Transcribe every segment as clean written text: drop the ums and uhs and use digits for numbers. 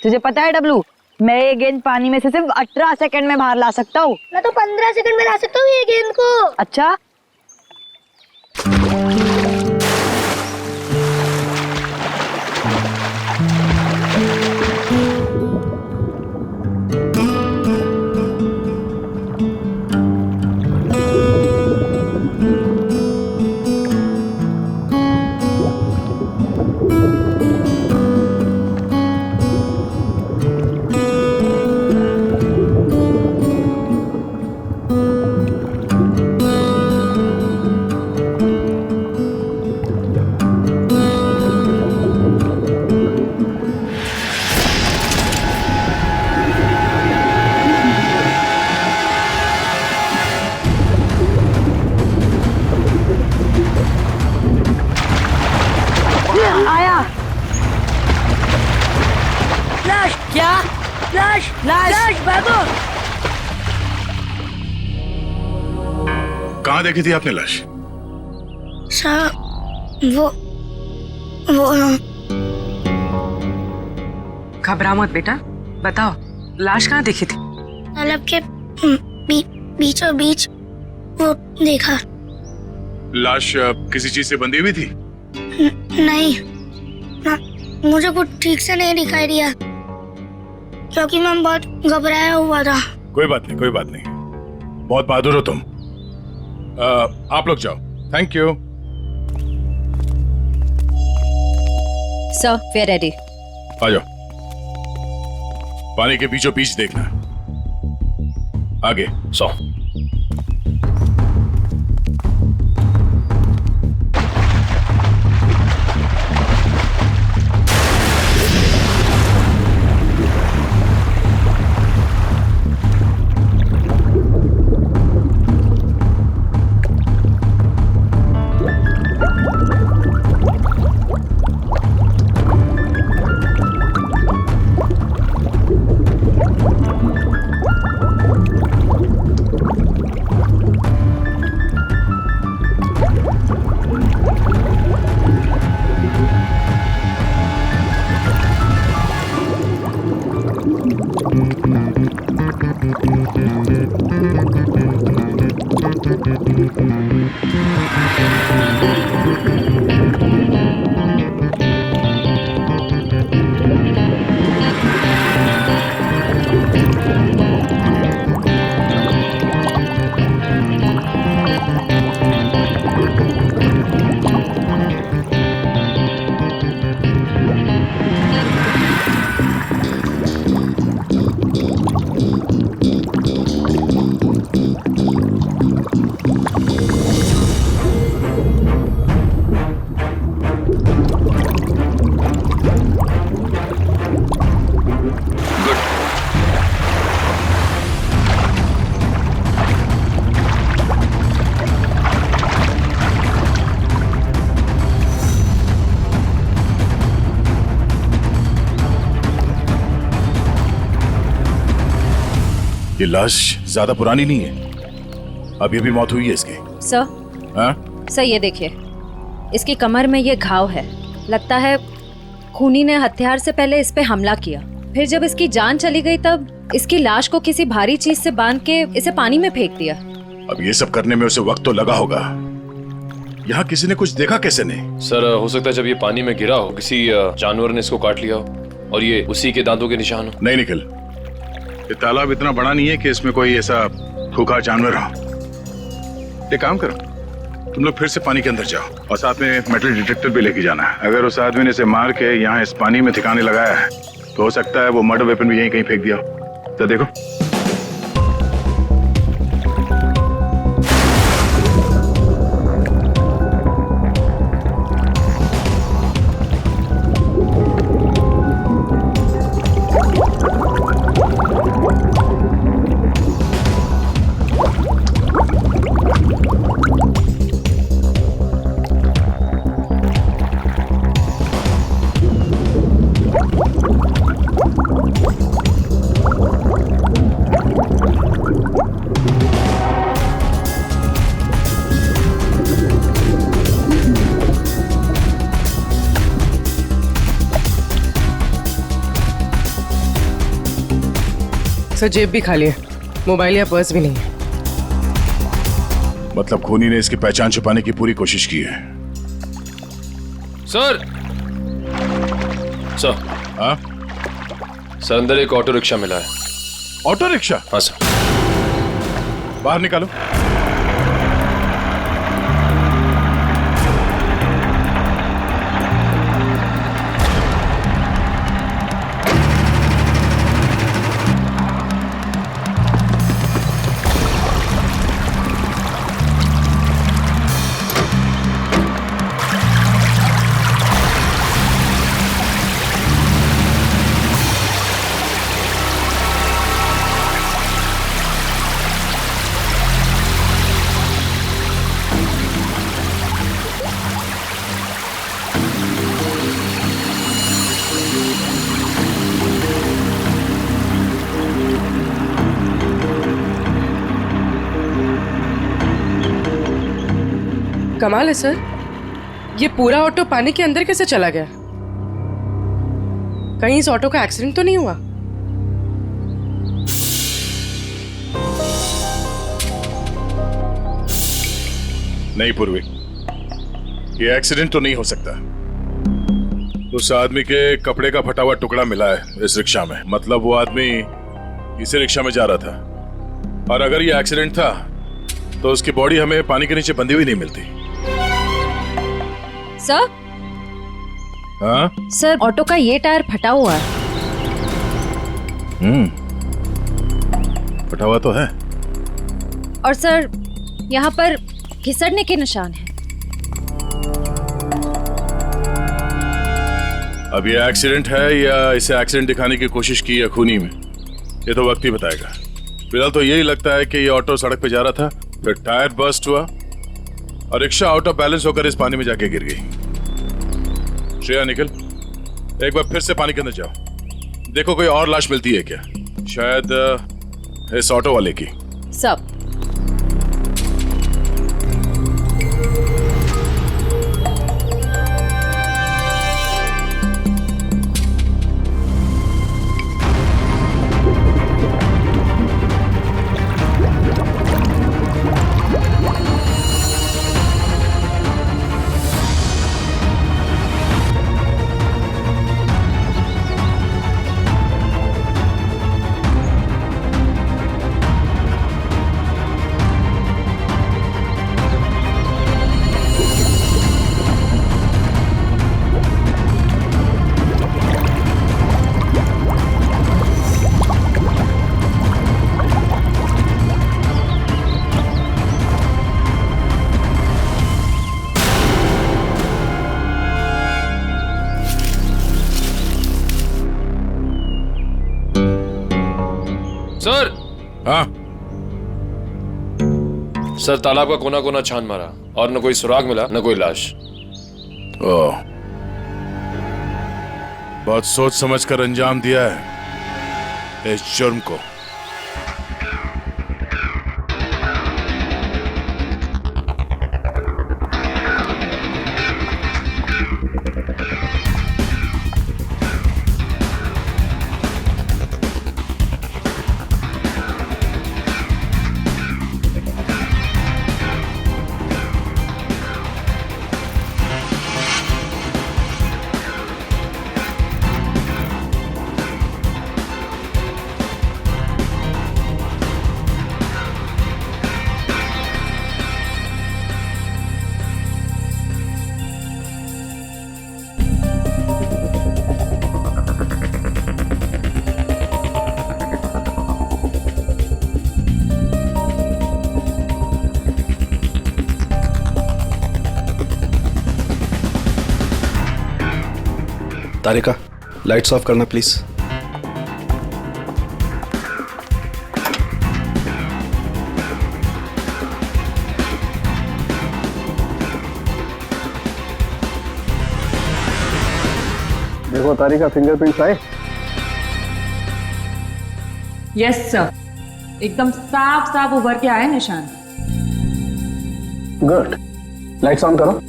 तुझे पता है डब्लू, मैं ये गेंद पानी में से सिर्फ 18 सेकंड में बाहर ला सकता हूँ। मैं तो 15 सेकंड में ला सकता हूँ ये गेंद को। अच्छा, आया। लाश, क्या? लाश, लाश। लाश, भागो। कहाँ देखी थी आपने लाश? साहब, वो घबराओ मत बेटा, बताओ लाश कहाँ देखी थी? तालाब के बीचों बीच वो देखा। लाश किसी चीज से बंधी हुई थी? नहीं, मुझे कुछ ठीक से नहीं दिखाई दिया क्योंकि मैं बहुत घबराया हुआ था। कोई बात नहीं, कोई बात नहीं, बहुत बहादुर हो तुम। आप लोग जाओ। Thank you. Sir, we are ready. आ जाओ। पानी के बीचों बीच देखना। आगे 100। ये लाश ज्यादा पुरानी नहीं है, अभी अभी मौत हुई है इसकी। सर, हाँ? सर ये देखिए, इसकी कमर में ये घाव है। लगता है खूनी ने हथियार से पहले इस पे हमला किया, फिर जब इसकी जान चली गई तब इसकी लाश को किसी भारी चीज से बांध के इसे पानी में फेंक दिया। अब ये सब करने में उसे वक्त तो लगा होगा। यहाँ किसी ने कुछ देखा कैसे नहीं? सर, हो सकता है जब ये पानी में गिरा हो किसी जानवर ने इसको काट लिया हो और ये उसी के दांतों के निशान हो। नहीं निखिल, ये तालाब इतना बड़ा नहीं है कि इसमें कोई ऐसा खूंखार जानवर हो। एक काम करो, तुम लोग फिर से पानी के अंदर जाओ और साथ में मेटल डिटेक्टर भी लेके जाना है। अगर उस आदमी ने इसे मार के यहाँ इस पानी में ठिकाने लगाया है तो हो सकता है वो मर्डर वेपन भी यहीं कहीं फेंक दिया हो। तो देखो। सर जेब भी खाली है, मोबाइल या पर्स भी नहीं है। मतलब खूनी ने इसकी पहचान छुपाने की पूरी कोशिश की है। सर सर हाँ, सर अंदर एक ऑटो रिक्शा मिला है। Auto rickshaw? हाँ सर। बाहर निकालो। कमाल है सर, ये पूरा ऑटो पानी के अंदर कैसे चला गया? कहीं इस ऑटो का एक्सीडेंट तो नहीं हुआ? नहीं पूर्वी, ये एक्सीडेंट तो नहीं हो सकता। उस आदमी के कपड़े का फटा हुआ टुकड़ा मिला है इस रिक्शा में। मतलब वो आदमी इसी रिक्शा में जा रहा था, और अगर ये एक्सीडेंट था तो उसकी बॉडी हमें पानी के नीचे बंधी हुई नहीं मिलती। सर, हाँ सर ऑटो का ये टायर फटा हुआ है। फटा हुआ तो है। और सर यहाँ पर घिसड़ने के निशान हैं। अब ये एक्सीडेंट है या इसे एक्सीडेंट दिखाने की कोशिश की है खूनी में, ये तो वक्त ही बताएगा। फिलहाल तो यही लगता है कि ये ऑटो सड़क पे जा रहा था, फिर टायर बर्स्ट हुआ और रिक्शा आउट ऑफ बैलेंस होकर इस पानी में जाके गिर गई। श्रेया निकल, एक बार फिर से पानी के अंदर जाओ, देखो कोई और लाश मिलती है क्या, शायद इस ऑटो वाले की। सब सर। हाँ सर, तालाब का कोना कोना छान मारा और न कोई सुराग मिला न कोई लाश। ओह, बहुत सोच समझ कर अंजाम दिया है इस जुर्म को। तारिका, लाइट्स ऑफ करना प्लीज। देखो तारिका, फिंगरप्रिंट्स आए। यस सर, एकदम साफ साफ उभर के आए निशान। गुड, लाइट्स ऑन करो।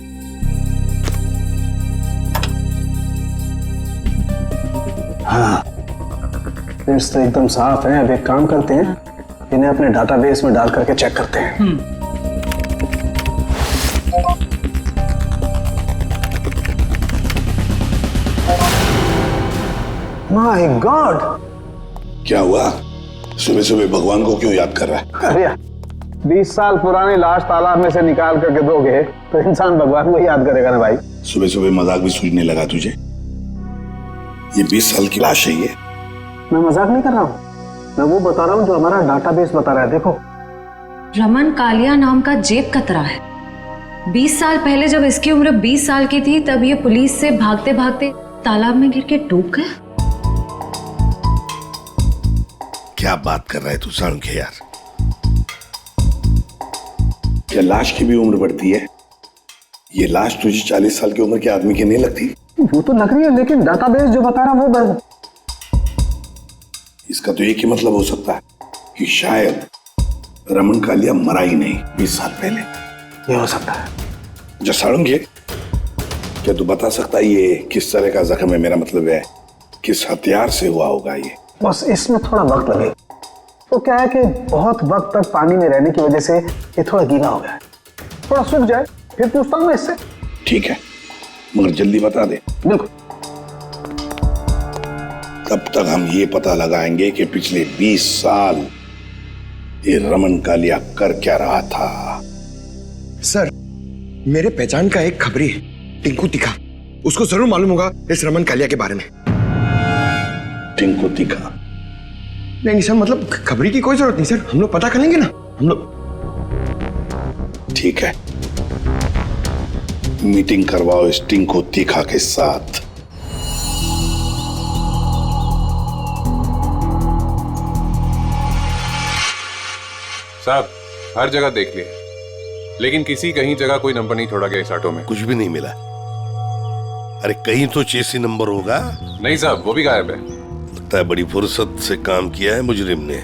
हाँ, फिंगरप्रिंट्स तो एकदम साफ हैं। अब एक काम करते हैं, इन्हें अपने डाटाबेस में डाल करके चेक करते हैं। My God! क्या हुआ? सुबह सुबह भगवान को क्यों याद कर रहा है? अरे 20 साल पुरानी लाश तालाब में से निकाल करके दोगे तो इंसान भगवान को याद करेगा ना भाई। सुबह सुबह मजाक भी सूझने लगा तुझे? ये 20 साल की लाश है ये। मैं मजाक नहीं कर रहा हूँ, मैं वो बता रहा हूँ जो हमारा डाटाबेस बता रहा है। देखो, रमन कालिया नाम का जेब कतरा है। 20 साल पहले जब इसकी उम्र 20 साल की थी तब ये पुलिस से भागते भागते तालाब में गिर के डूब गया। क्या बात कर रहा है तू साळुंखे यार? क्या लाश की भी उम्र बढ़ती है? ये लाश तुझे 40 साल की उम्र के आदमी की नहीं लगती? वो तो लग रही है, लेकिन डाटाबेस जो बता रहा है वो इसका तो एक ही मतलब हो सकता है कि शायद रमन कालिया मरा ही नहीं 20 साल पहले। ये हो सकता है। जो साळुंखे, क्या तू बता सकता है ये किस तरह का जख्म है? मेरा मतलब है किस हथियार से हुआ होगा ये? बस इसमें थोड़ा वक्त लगे। तो क्या है कि बहुत वक्त तक पानी में रहने की वजह से ये थोड़ा गीला हो गया है। थोड़ा सूख जाए फिर पूछता हूँ मैं इससे। ठीक है, मगर जल्दी बता दे। बिल्कुल। तब तक हम ये पता लगाएंगे कि पिछले 20 साल ये रमन कालिया कर क्या रहा था। सर, मेरे पहचान का एक खबरी है, टिंकू तिखा। उसको जरूर मालूम होगा इस रमन कालिया के बारे में। टिंकू तिखा? नहीं सर, मतलब खबरी की कोई जरूरत नहीं सर, हम लोग पता कर लेंगे ना हम लोग। ठीक है, मीटिंग करवाओ इस टिंकू तिखा के साथ। साहब, हर जगह देख लिया, लेकिन किसी कहीं जगह कोई नंबर नहीं छोड़ा गया इस ऑटो में। कुछ भी नहीं मिला? अरे कहीं तो चेसी नंबर होगा। नहीं साहब, वो भी गायब है। लगता है बड़ी फुर्सत से काम किया है मुजरिम ने।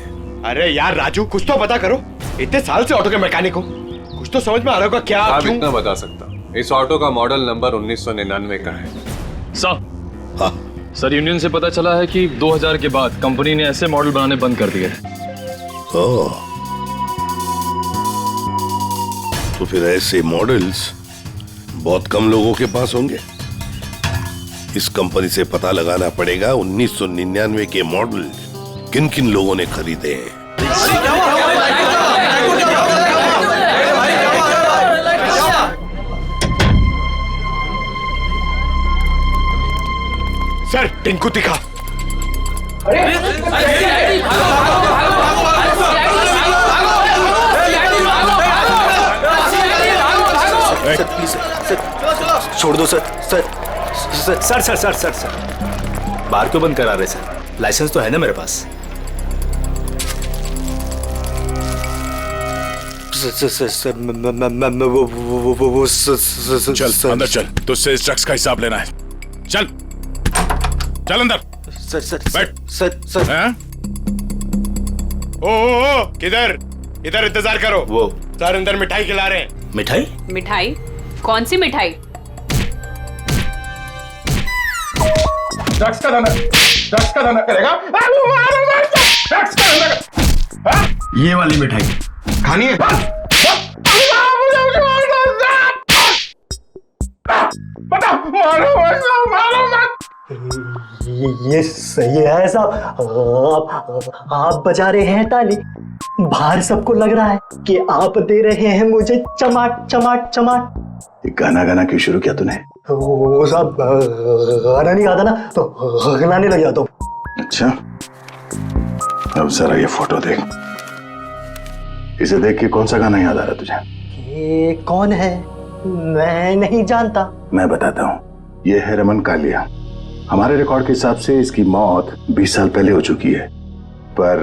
अरे यार राजू, कुछ तो पता करो। इतने साल से ऑटो के मैकेनिक हो, कुछ तो समझ में आ रहा होगा क्या? आप इतना बता सकता, इस ऑटो का मॉडल नंबर 1999 का है। साहब, हाँ सर, यूनियन से पता चला है कि 2000 के बाद कंपनी ने ऐसे मॉडल बनाने बंद कर दिए। ओह, तो फिर ऐसे मॉडल्स बहुत कम लोगों के पास होंगे। इस कंपनी से पता लगाना पड़ेगा 1999 के मॉडल किन किन लोगों ने खरीदे हैं। सर, टिंकू तिखा। छोड़ दो सर। सर बार क्यों बंद करा रहे सर? लाइसेंस तो है ना मेरे पास। सर चल अंदर चल, तुझसे इस ड्रग्स का हिसाब लेना है। चल चल अंदर। सर बैठ। सर ओ किधर? इधर इंतजार करो। वो सर अंदर मिठाई खिला रहे हैं। मिठाई? मिठाई? कौन सी मिठाई? ड्रग्स का धंधा करेगा? ड्रग्स का धंधा। ये वाली मिठाई खानी है? ये सही है साहब। आप बजा रहे हैं ताली, बाहर सबको लग रहा है कि आप दे रहे हैं मुझे चमाट चमाट चमाट। ये गाना गाना क्यों शुरू किया तूने? वो साहब गाना नहीं आता ना तो गाने लग जाता हूँ। अच्छा, अब जरा ये फोटो देख। इसे देख के कौन सा गाना याद आ रहा तुझे? ये कौन है? मैं नहीं जानता। मैं बताता हूँ, ये है रमन कालिया। हमारे रिकॉर्ड के हिसाब से इसकी मौत 20 साल पहले हो चुकी है, पर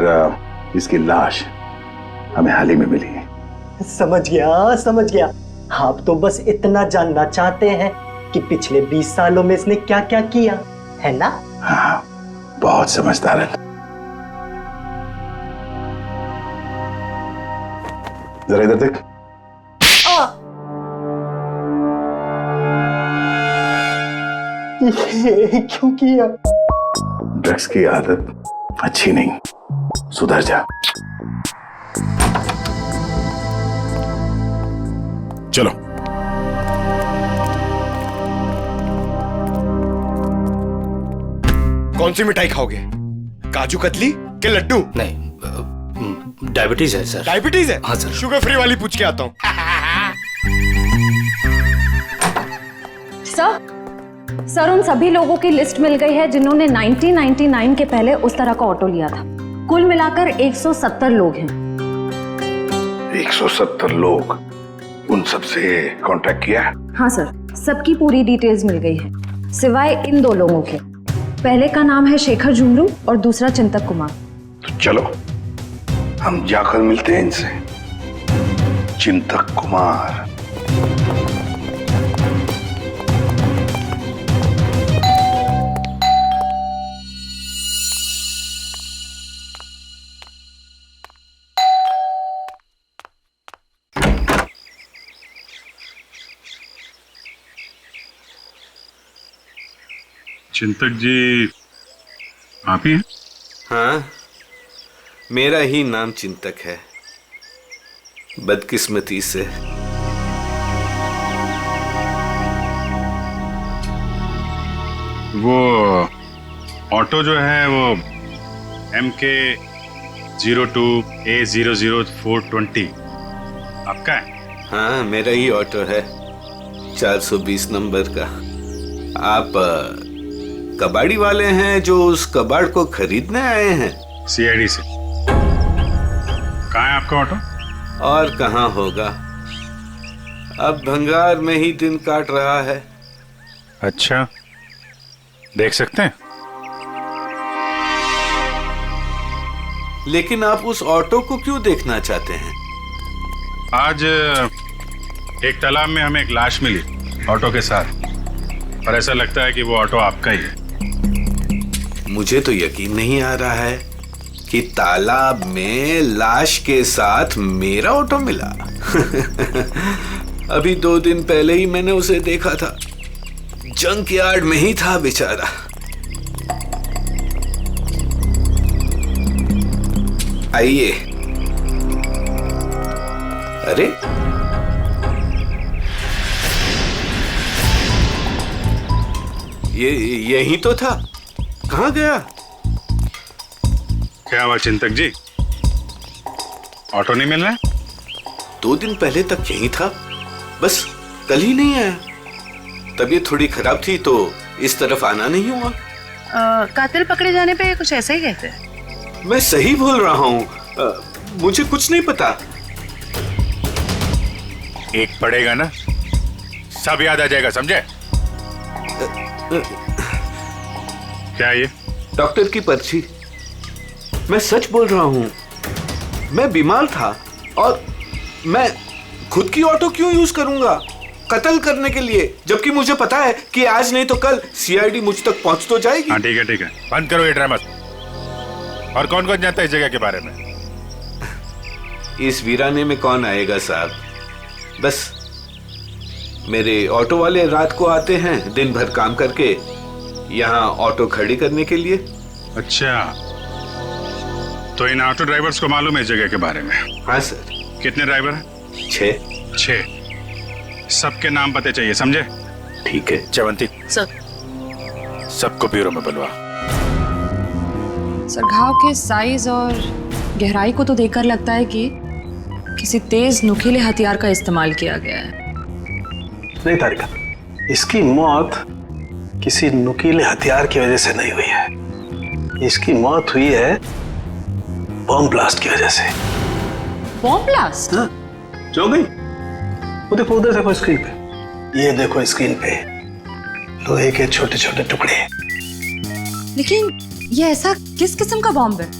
इसकी लाश हमें हाल ही में मिली है। समझ गया। आप तो बस इतना जानना चाहते हैं कि पिछले 20 सालों में इसने क्या क्या किया, है ना? हाँ, बहुत समझदार है। जरा इधर देख। ये क्यों किया? ड्रग्स की आदत अच्छी नहीं, सुधर जा। चलो। कौन सी मिठाई खाओगे? काजू कतली के लड्डू? नहीं, डायबिटीज है सर। डायबिटीज है? हाँ सर। शुगर फ्री वाली पूछ के आता हूँ। सर उन सभी लोगों की लिस्ट मिल गई है जिन्होंने 1999 के पहले उस तरह का ऑटो लिया था। कुल मिलाकर 170 लोग हैं। 170 लोग? उन सबसे कांटेक्ट किया? हाँ सर, सबकी पूरी डिटेल्स मिल गई है सिवाय इन 2 लोगों के। पहले का नाम है शेखर झुमरू और दूसरा चिंतक कुमार। तो चलो हम जाकर मिलते हैं इनसे। चिंतक कुमार। चिंतक जी आप ही हैं? हाँ, मेरा ही नाम चिंतक है, बदकिस्मती से। वो ऑटो जो है वो MK 02A00420 आपका है? हाँ, मेरा ही ऑटो है, 420 नंबर का। आप कबाड़ी वाले हैं जो उस कबाड़ को खरीदने आए हैं? CID से। कहाँ है आपका ऑटो? और कहाँ होगा, अब भंगार में ही दिन काट रहा है। अच्छा, देख सकते हैं? लेकिन आप उस ऑटो को क्यों देखना चाहते हैं? आज एक तालाब में हमें एक लाश मिली ऑटो के साथ, और ऐसा लगता है कि वो ऑटो आपका ही है। मुझे तो यकीन नहीं आ रहा है कि तालाब में लाश के साथ मेरा ऑटो मिला। अभी 2 दिन पहले ही मैंने उसे देखा था, जंक यार्ड में ही था बेचारा। आइए। अरे, ये यही तो था, कहाँ गया? क्या हुआ चिंतक जी, ऑटो नहीं मिल रहा है? 2 दिन पहले तक यही था, बस कल ही नहीं आया। तबीयत थोड़ी खराब थी तो इस तरफ आना नहीं हुआ। कातिल पकड़े जाने पे कुछ ऐसा ही कहते हैं। मैं सही बोल रहा हूँ, मुझे कुछ नहीं पता। एक पड़ेगा ना, सब याद आ जाएगा, समझे? क्या ये? डॉक्टर की पर्ची। मैं सच बोल रहा हूँ, मैं बीमार था और मैं खुद की ऑटो क्यों यूज करूंगा कत्ल करने के लिए, जबकि मुझे पता है कि आज नहीं तो कल CID मुझ तक पहुंच तो जाएगी। हाँ ठीक है, बंद करो ये ड्रामा। और कौन कौन जानता है इस जगह के बारे में? इस वीराने में कौन आएगा साहब, बस मेरे ऑटो वाले रात को आते हैं दिन भर काम करके यहाँ ऑटो खड़ी करने के लिए। अच्छा, तो इन ऑटो ड्राइवर्स को मालूम है इस जगह के बारे में? हाँ सर। कितने ड्राइवर हैं? 6। सबके नाम पते चाहिए, समझे? ठीक है। चवंती सर। सबको ब्यूरो में बुलवा। सर, घाव के साइज और गहराई को तो देखकर लगता है कि किसी तेज नुकीले हथियार का इस्तेमाल किया गया है। नहीं तारिका, इसकी मौत किसी नुकीले हथियार की वजह से नहीं हुई है, इसकी मौत हुई है बॉम्ब ब्लास्ट की वजह से। Bomb blast? हाँ, जो गई। वो देखो, उधर देखो स्क्रीन पे, ये देखो स्क्रीन पे लोहे के छोटे छोटे टुकड़े। लेकिन ये ऐसा किस किस्म का बॉम्ब है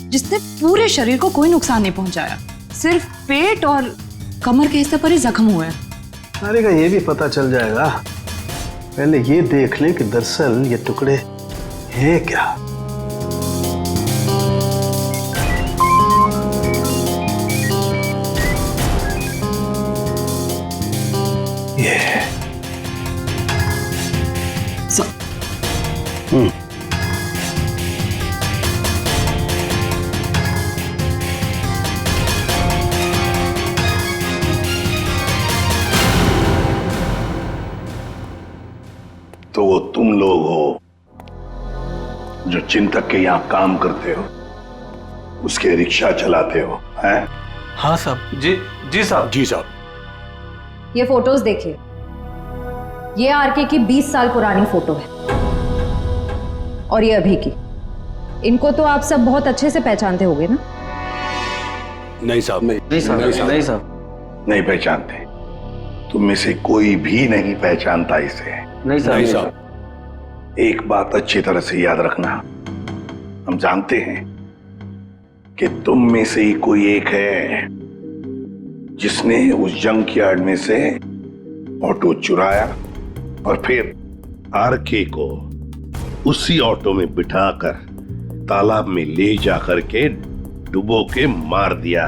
जिसने पूरे शरीर को कोई नुकसान नहीं पहुंचाया, सिर्फ पेट और कमर के हिस्से पर ही जख्म हुए हैं? अरे का ये भी पता चल जाएगा, पहले ये देख लें कि दरअसल ये टुकड़े हैं क्या। ये तो वो तुम लोग हो जो चिंतक के यहाँ काम करते हो, उसके रिक्शा चलाते हो, हैं? हाँ साहब। जी साहब। जी साहब। ये फोटोज देखिए। ये आरके की 20 साल पुरानी फोटो है और ये अभी की। इनको तो आप सब बहुत अच्छे से पहचानते होंगे ना? नहीं साहब। नहीं साहब। नहीं पहचानते। तुम में से कोई भी नहीं पहचानता इसे। नहीं साहब। एक बात अच्छी तरह से याद रखना, हम जानते हैं कि तुम में से ही कोई एक है जिसने उस जंक यार्ड में से ऑटो चुराया और फिर आरके को उसी ऑटो में बिठाकर तालाब में ले जाकर के डुबो के मार दिया।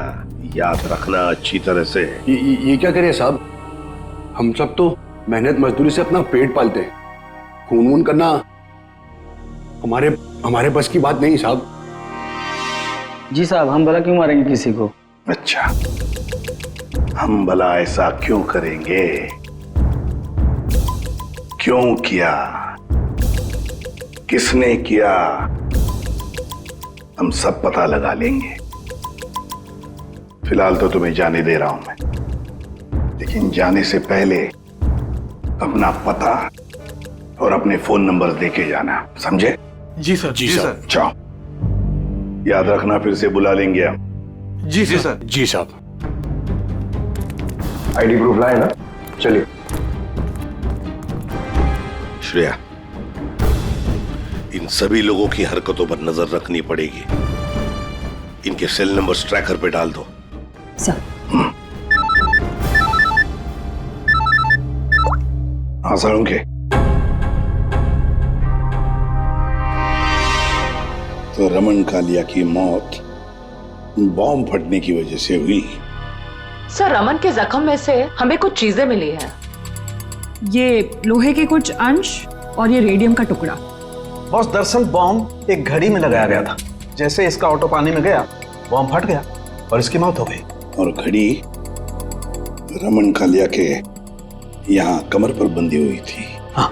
याद रखना अच्छी तरह से। ये क्या करिए साहब, हम सब तो मेहनत मजदूरी से अपना पेट पालते हैं। खून वून करना हमारे बस की बात नहीं साहब। जी साहब, हम भला क्यों मारेंगे किसी को? अच्छा, हम भला ऐसा क्यों करेंगे? क्यों किया, किसने किया, हम सब पता लगा लेंगे। फिलहाल तो तुम्हें जाने दे रहा हूं मैं, लेकिन जाने से पहले अपना पता और अपने फोन नंबर देके जाना, समझे? जी सर। जी सर। जाओ, याद रखना फिर से बुला लेंगे हम। जी सर। जी साहब। आईडी प्रूफ लाए ना? चलिए। श्रेया, इन सभी लोगों की हरकतों पर नजर रखनी पड़ेगी। इनके सेल नंबर्स ट्रैकर पे डाल दो। सर। हाँ सर, उनके तो रमन कालिया की मौत बॉम्ब फटने की वजह से हुई। सर, रमन के जख्म में से हमें कुछ चीजें मिली हैं। ये लोहे के कुछ अंश और ये रेडियम का टुकड़ा। बॉस, दरअसल बॉम्ब एक घड़ी में लगाया गया था। जैसे इसका ऑटो पानी में गया, बॉम्ब फट गया और इसकी मौत हो गई। और घड़ी रमन कालिया के यहाँ कमर पर बंधी हुई थी। हाँ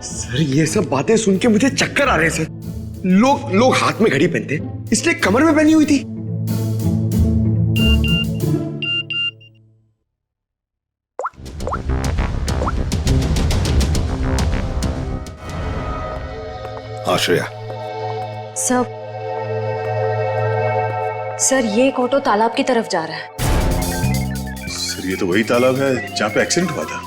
सर, ये सब बातें सुन के मुझे चक्कर आ रहे हैं सर। लोग हाथ में घड़ी पहनते, इसलिए कमर में पहनी हुई थी। आश्रया। सर ये एक ऑटो तालाब की तरफ जा रहा है। सर, ये तो वही तालाब है जहाँ पे एक्सीडेंट हुआ था,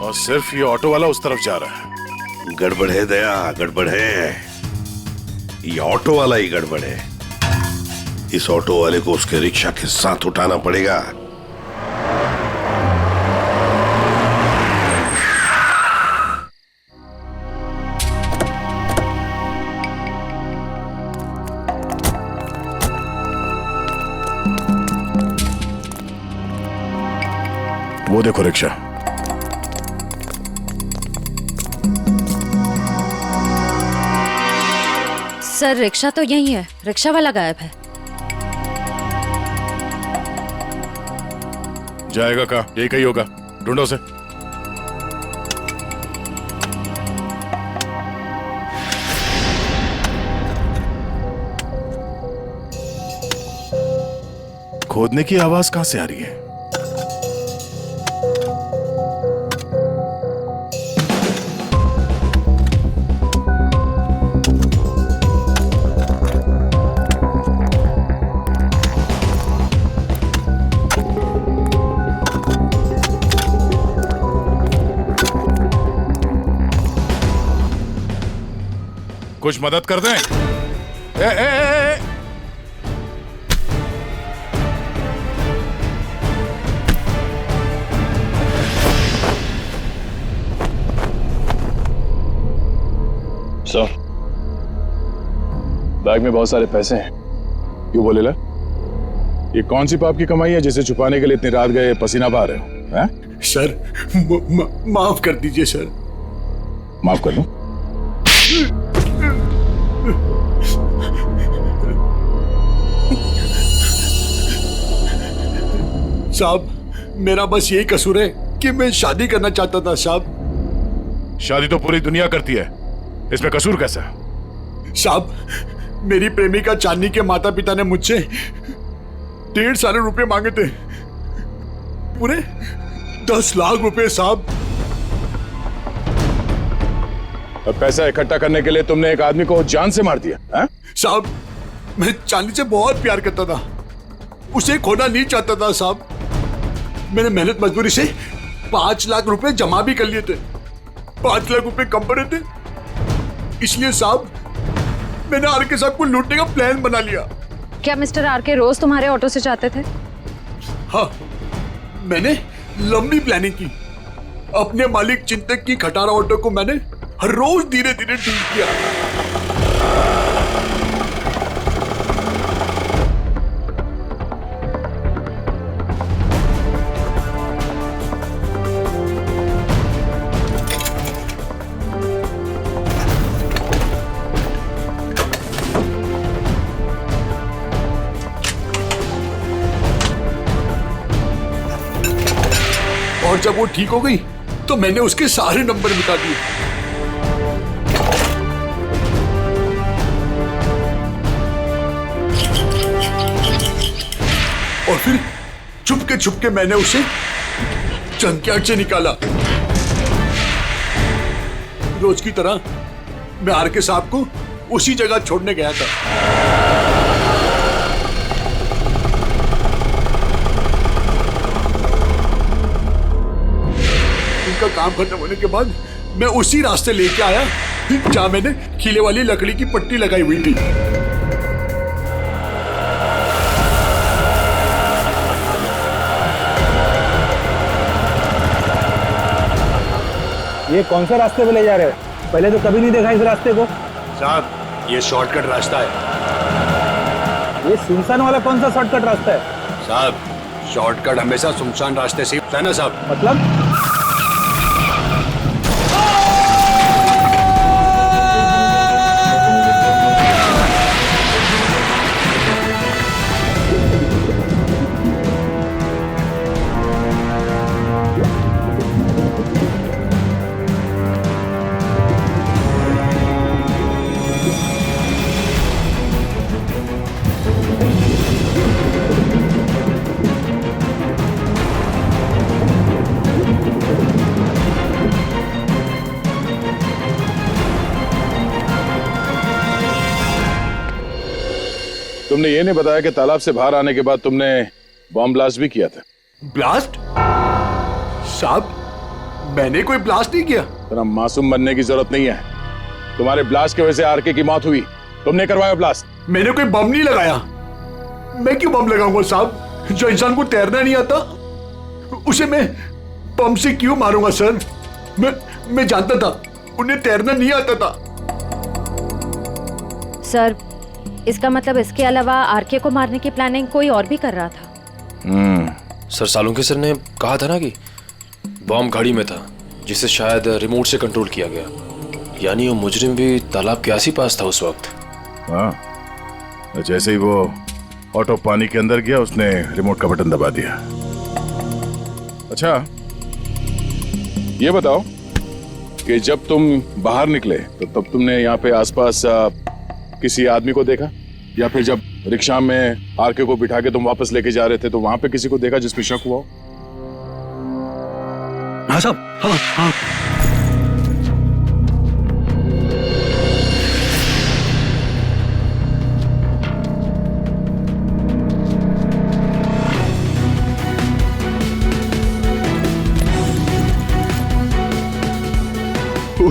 और सिर्फ ये ऑटो वाला उस तरफ जा रहा है। गड़बड़ है दया, गड़बड़ है। ये ऑटो वाला ही गड़बड़ है। इस ऑटो वाले को उसके रिक्शा के साथ उठाना पड़ेगा। वो देखो रिक्शा। सर रिक्शा तो यही है, रिक्शा वाला गायब है। जाएगा कहाँ? यही कहीं होगा, ढूंढो उसे। खोदने की आवाज कहां से आ रही है? कुछ मदद कर दें? ए। सर, बैग में बहुत सारे पैसे हैं। क्यों बोले ला? ये कौन सी पाप की कमाई है जिसे छुपाने के लिए इतनी रात गए पसीना बहा रहे हो? हैं? सर, माफ कर दीजिए सर। माफ कर दूं? साहब, मेरा बस यही कसूर है कि मैं शादी करना चाहता था साहब। शादी तो पूरी दुनिया करती है, इसमें कसूर कैसा? साहब, मेरी प्रेमिका चांदनी के माता पिता ने मुझसे 1.5 साल रुपए मांगे थे, पूरे 10 लाख रुपए साहब। अब पैसा इकट्ठा करने के लिए तुमने एक आदमी को जान से मार दिया है? साहब, मैं चांदनी से बहुत प्यार करता था, उसे खोना नहीं चाहता था साहब। मैंने मेहनत मजदूरी से 5 लाख रुपए जमा भी कर लिए थे, 5 लाख रुपए कम पड़े थे, इसलिए साहब मैंने आरके साहब को लूटने का प्लान बना लिया। क्या मिस्टर आरके रोज तुम्हारे ऑटो से जाते थे? हाँ, मैंने लंबी प्लानिंग की। अपने मालिक चिंतक की खटारा ऑटो को मैंने हर रोज धीरे धीरे ठीक किया। और जब वो ठीक हो गई तो मैंने उसके सारे नंबर मिटा दिए। और फिर छुपके मैंने उसे जंकयार्ड से निकाला। रोज की तरह मैं आरके साहब को उसी जगह छोड़ने गया था। उनका काम खत्म होने के बाद मैं उसी रास्ते लेके आया जहां मैंने खीले वाली लकड़ी की पट्टी लगाई हुई थी। ये कौन सा रास्ते पे ले जा रहे हो? पहले तो कभी नहीं देखा इस रास्ते को। साहब, ये शॉर्टकट रास्ता है। ये सुनसान वाला कौन सा शॉर्टकट रास्ता है? साहब, शॉर्टकट हमेशा सुनसान रास्ते से है ना साहब। मतलब? तुमने ये नहीं बताया कि तालाब से बाहर आने के बाद तुमने बॉम्ब ब्लास्ट भी किया था। ब्लास्ट? साहब, मैंने कोई ब्लास्ट नहीं किया। तेरा मासूम बनने की जरूरत नहीं है। तुम्हारे ब्लास्ट की वजह से आरके की मौत हुई, तुमने करवाया ब्लास्ट। मैंने कोई बम नहीं लगाया। मैं क्यों बम लगाऊंगा साहब? जो इंसान को तैरना नहीं आता उसे मैं बम से क्यों मारूंगा सर? मैं जानता था उन्हें तैरना नहीं आता था। सर, इसका मतलब इसके अलावा आरके को मारने की प्लानिंग कोई और भी कर रहा था। सर, सालुंके सर ने कहा था ना कि बॉम्ब गाड़ी में था, जिसे शायद रिमोट से कंट्रोल किया गया। यानी वो मुजरिम भी तालाब के आस ही पास था उस वक्त। हाँ, जैसे ही वो ऑटो पानी के अंदर गया उसने रिमोट का बटन दबा दिया। अच्छा, ये बताओ कि जब तुम बाहर निकले तो तब तुमने यहाँ पे आसपास किसी आदमी को देखा, या फिर जब रिक्शा में आरके को बिठा के तुम वापस लेके जा रहे थे तो वहां पे किसी को देखा जिसमें शक हुआ हो? हाँ साहब, हाँ हाँ।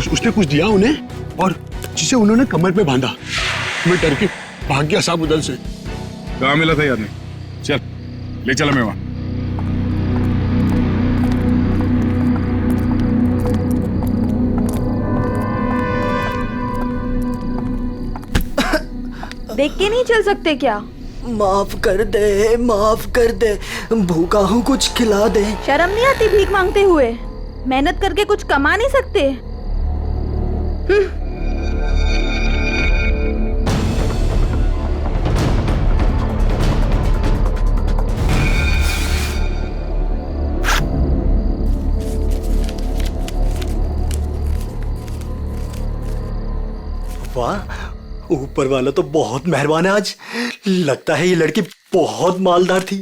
उसने कुछ दिया उन्हें और जिसे उन्होंने कमर पे बांधा। मैं डर के भाग गया साहब उधर से। कहाँ मिला था ये आदमी? चल, ले चला मैं वहां। देख के नहीं चल सकते क्या? माफ कर दे, माफ कर दे, भूखा हूँ, कुछ खिला दे। शर्म नहीं आती भीख मांगते हुए? मेहनत करके कुछ कमा नहीं सकते? वाह, ऊपर वाला तो बहुत मेहरबान है आज। लगता है ये लड़की बहुत मालदार थी।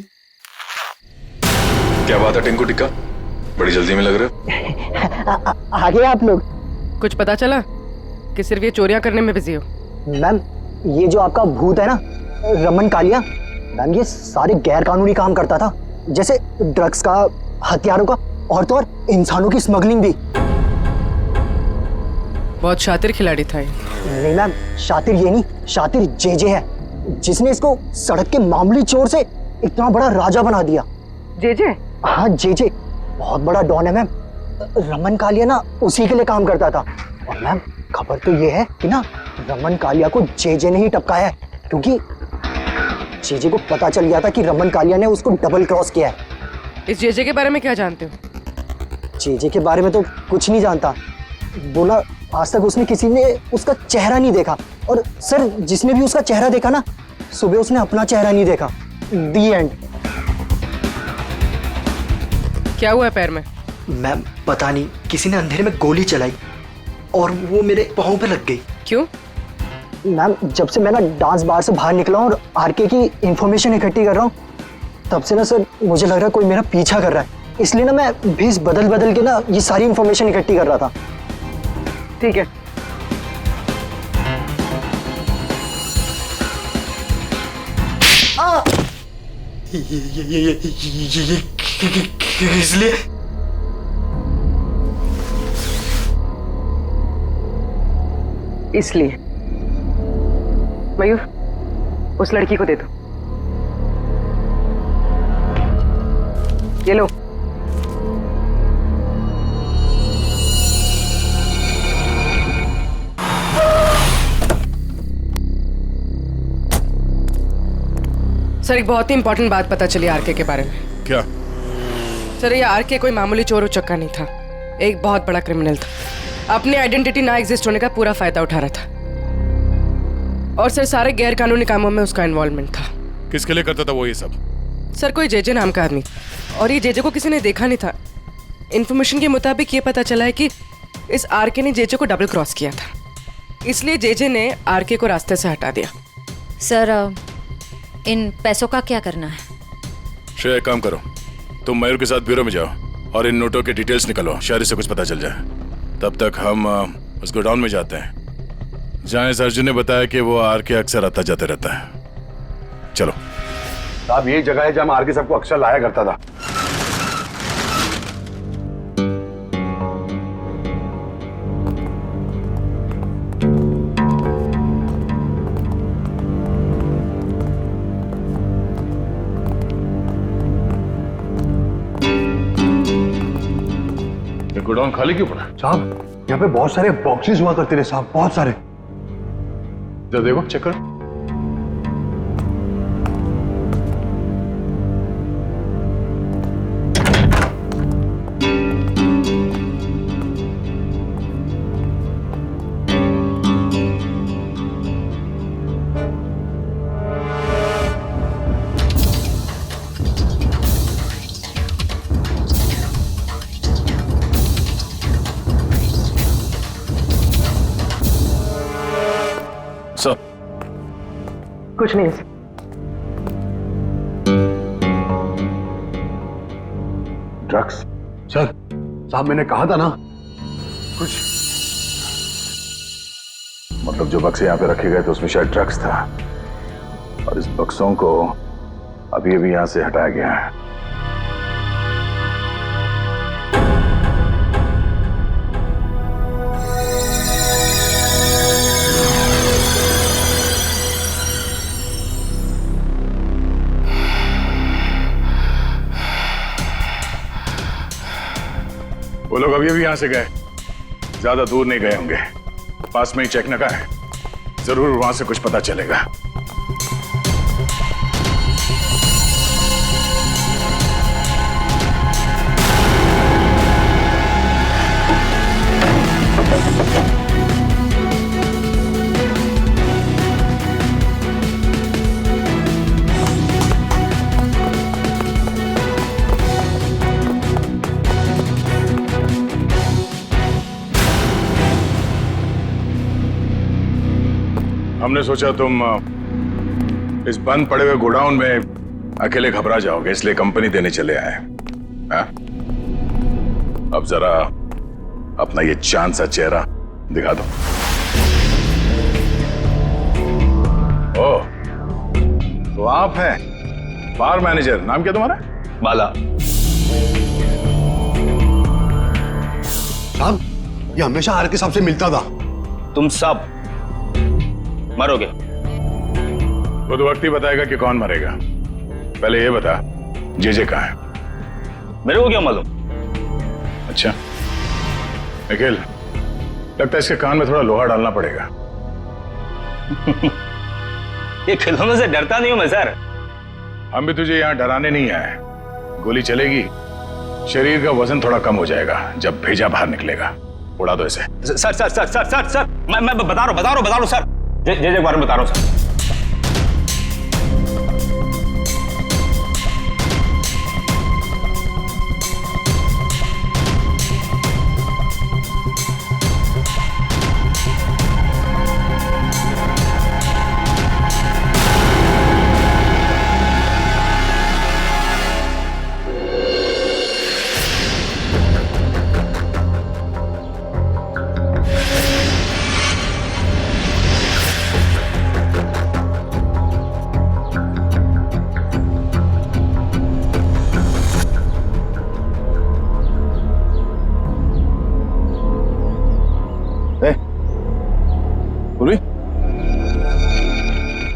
क्या बात है टिंकू टिक्का, बड़ी जल्दी में लग रहे हो। आगे आप लोग। कुछ पता चला कि सिर्फ ये चोरियां करने में बिजी हो? मैम, ये जो आपका भूत है ना, रमन कालिया, मैम ये सारे गैर कानूनी काम करता था, जैसे ड्रग्स का, हथियारों का, और तो और इंसानों की स्मगलिंग भी। बहुत शातिर खिलाड़ी था ये। नहीं मैम, शातिर ये नहीं, शातिर जेजे है, जिसने इसको सड़क के मामूली चोर से इतना बड़ा राजा बना दिया। जेजे? हाँ जेजे, बहुत बड़ा डॉन है मैम। रमन कालिया ना उसी के लिए काम करता था। और मैम खबर तो ये है कि ना रमन कालिया को जेजे ने ही टपकाया है, क्योंकि जेजे को पता चल गया था कि रमन कालिया ने उसको डबल क्रॉस किया है। इस जेजे के बारे में क्या जानते हो? जेजे के बारे में तो कुछ नहीं जानता। बोला आज तक उसने किसी ने उसका चेहरा नहीं देखा, और सर जिसने भी उसका चेहरा देखा ना, सुबह उसने अपना चेहरा नहीं देखा। दी एंड। क्या हुआ है पैर में? मैम पता नहीं, किसी ने अंधेरे में गोली चलाई और वो मेरे पाँव पे लग गई। क्यों? मैम जब से मैं ना डांस बार से बाहर निकला हूँ और आरके की इंफॉर्मेशन इकट्ठी कर रहा हूँ, तब से ना सर मुझे लग रहा है कोई मेरा पीछा कर रहा है। इसलिए ना मैं भेस बदल बदल के ना ये सारी इंफॉर्मेशन इकट्ठी कर रहा था। ठीक है। इसलिए इसलिए मयूर, उस लड़की को दे दो। ये लो। सर एक बहुत ही इंपॉर्टेंट बात पता चली आरके के बारे में। क्या? सर ये आरके कोई मामूली चोर उचक्का नहीं था, एक बहुत बड़ा क्रिमिनल था। अपनी आइडेंटिटी ना एग्जिस्ट होने का पूरा फायदा उठा रहा था, और सर सारे गैर कानूनी कामों में उसका इन्वॉल्वमेंट था। किसके लिए करता था वो ये सब? सर कोई जेजे नाम का आदमी, और ये जेजे को किसी ने देखा नहीं था। इन्फॉर्मेशन के मुताबिक ये पता चला है कि इस आरके ने जेजे को डबल क्रॉस किया था, इसलिए जेजे ने आरके को रास्ते से हटा दिया। सर इन पैसों का क्या करना है? श्रेया एक काम करो, तुम मयूर के साथ ब्यूरो में जाओ और इन नोटों के डिटेल्स निकलो, शायद इससे कुछ पता चल जाए। तब तक हम उस गोडाउन में जाते हैं जहाँ इस अर्जुन ने बताया कि वो आरके अक्सर आता जाते रहता है। चलो। साहब यही जगह है जहाँ आरके सबको अक्सर लाया करता था। गोडाउन खाली क्यों पड़ा? साहब यहाँ पे बहुत सारे बॉक्सेस हुआ करते थे साहब, बहुत सारे। जरा देखो, चेक करो। कुछ नहीं। ड्रग्स? सर साहब मैंने कहा था ना कुछ। मतलब जो बक्से यहाँ पे रखे गए थे उसमें शायद ड्रग्स था, और इस बक्सों को अभी अभी यहाँ से हटाया गया है। वो लोग अभी अभी यहां से गए, ज्यादा दूर नहीं गए होंगे, पास में ही चेक नका है, जरूर वहां से कुछ पता चलेगा। हमने सोचा तुम इस बंद पड़े हुए गोडाउन में अकेले घबरा जाओगे, इसलिए कंपनी देने चले आए। हाँ? अब जरा अपना ये चांद सा चेहरा दिखा दो। ओ, तो आप हैं बार मैनेजर, नाम क्या तुम्हारा? बाला। साहब, ये हमेशा आर के साहब से मिलता था। तुम सब मरोगे। वो तो वक्त ही बताएगा कि कौन मरेगा। पहले ये बता, जे कहाँ है? मेरे को क्या मालूम? अच्छा निखिल, लगता है इसके कान में थोड़ा लोहा डालना पड़ेगा। ये खिलौनों से डरता नहीं हूं मैं सर। हम भी तुझे यहाँ डराने नहीं आए। गोली चलेगी, शरीर का वजन थोड़ा कम हो जाएगा जब भेजा बाहर निकलेगा। उड़ा दो इसे। Sir sir sir sir sir sir मैं बता रहा हूँ सर। जे के बारे में बता रहा हूँ सर।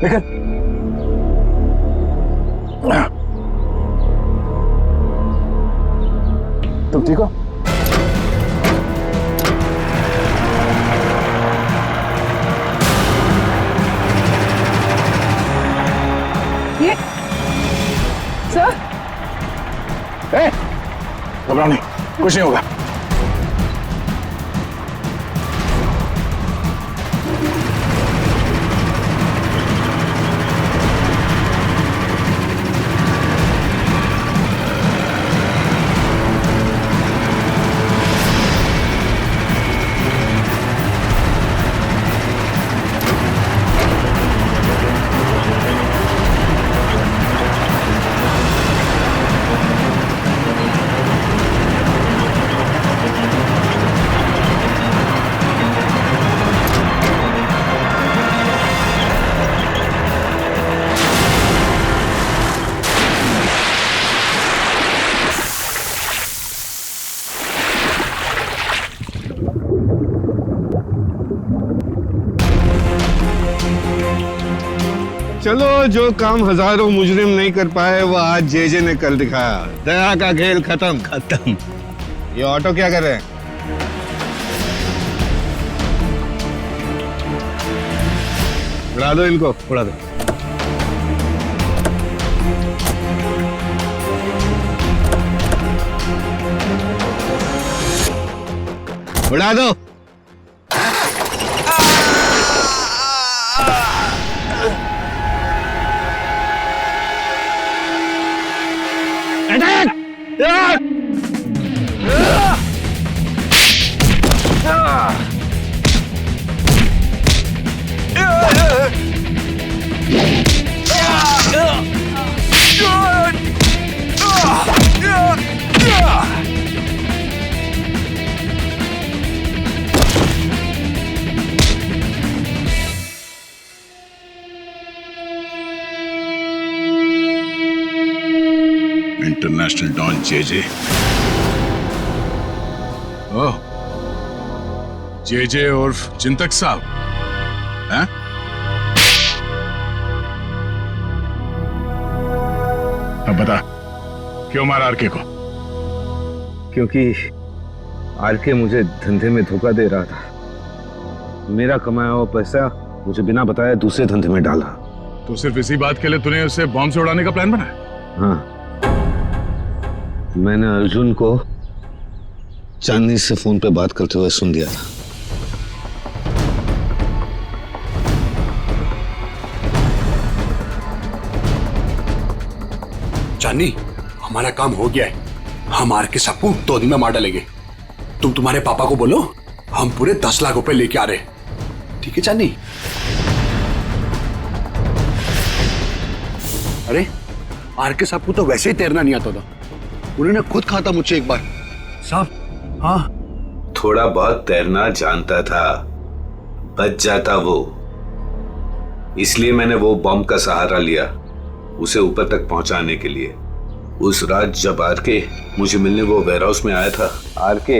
निकल। तुम ठीक हो? ये सर, घबराओ नहीं, कुछ नहीं होगा। चलो, जो काम हजारों मुजरिम नहीं कर पाए वो आज जे ने कर दिखाया। दया का खेल खत्म। ये ऑटो क्या कर रहे हैं? उड़ा दो इनको, उड़ा दो। उड़ा दो। इंटरनेशनल डॉन जे। ओह, जे उर्फ चिंतक साहब हैं? अब बता, क्यों मारा आरके को? क्योंकि आरके मुझे धंधे में धोखा दे रहा था। मेरा कमाया हुआ पैसा मुझे बिना बताए दूसरे धंधे में डाला। तो सिर्फ इसी बात के लिए तूने उसे बॉम्ब से उड़ाने का प्लान बनाया? हाँ, मैंने अर्जुन को चांदनी से फोन पे बात करते हुए सुन लिया था। चांदनी, हमारा काम हो गया है। हम आरके साहब को 2 दिन में मार डालेंगे। तुम तुम्हारे पापा को बोलो हम पूरे 10 लाख रुपए लेके आ रहे। ठीक है चांदनी? अरे आरके साहब को तो वैसे ही तैरना नहीं आता था, उन्होंने खुद कहा था मुझसे एक बार। साहब हाँ, थोड़ा बहुत तैरना जानता था, बच जाता वो। इसलिए मैंने वो बॉम्ब का सहारा लिया उसे ऊपर तक पहुंचाने के लिए। उस रात जब आरके मुझे मिलने वो वेयरहाउस में आया था। आरके,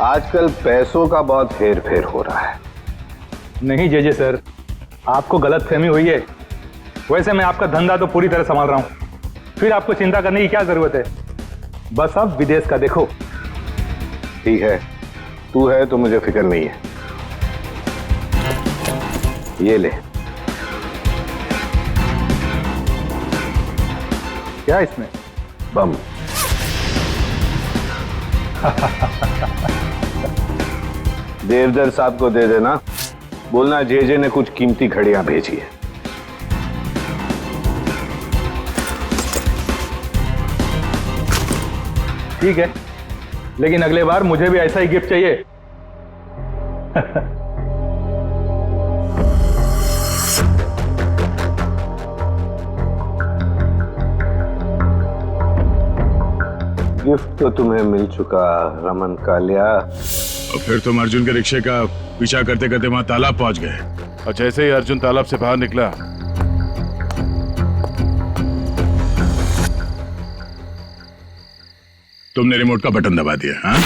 आजकल पैसों का बहुत हेर फेर हो रहा है। नहीं जेजे सर, आपको गलत फहमी हुई है। वैसे मैं आपका धंधा तो पूरी तरह संभाल रहा हूँ, फिर आपको चिंता करने की क्या जरूरत है। बस आप विदेश का देखो। ठीक है, तू है तो मुझे फिक्र नहीं है। ये ले। क्या इसमें? बम। देवदर साहब को दे देना, बोलना जेजे ने कुछ कीमती घड़ियां भेजी है। ठीक है, लेकिन अगले बार मुझे भी ऐसा ही गिफ्ट चाहिए। गिफ्ट तो तुम्हें मिल चुका रमन कालिया। और फिर तुम अर्जुन के रिक्शे का पीछा करते करते वहां तालाब पहुंच गए, और जैसे ही अर्जुन तालाब से बाहर निकला तुमने रिमोट का बटन दबा दिया। हाँ?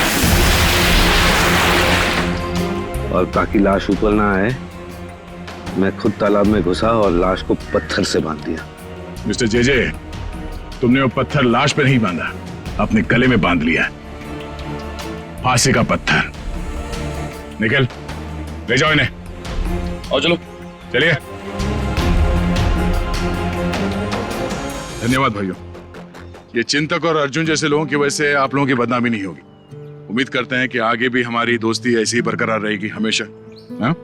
और ताकि लाश ऊपर ना आए, मैं खुद तालाब में घुसा और लाश को पत्थर से बांध दिया। मिस्टर जेजे, तुमने वो पत्थर लाश पे नहीं बांधा, अपने गले में बांध लिया। फांसी का पत्थर। निकल, ले जाओ इन्हें। और चलो, चलिए। धन्यवाद भाइयों। ये चिंतक और अर्जुन जैसे लोगों की वजह से आप लोगों की बदनामी नहीं होगी। उम्मीद करते हैं कि आगे भी हमारी दोस्ती ऐसी ही बरकरार रहेगी हमेशा। हाँ?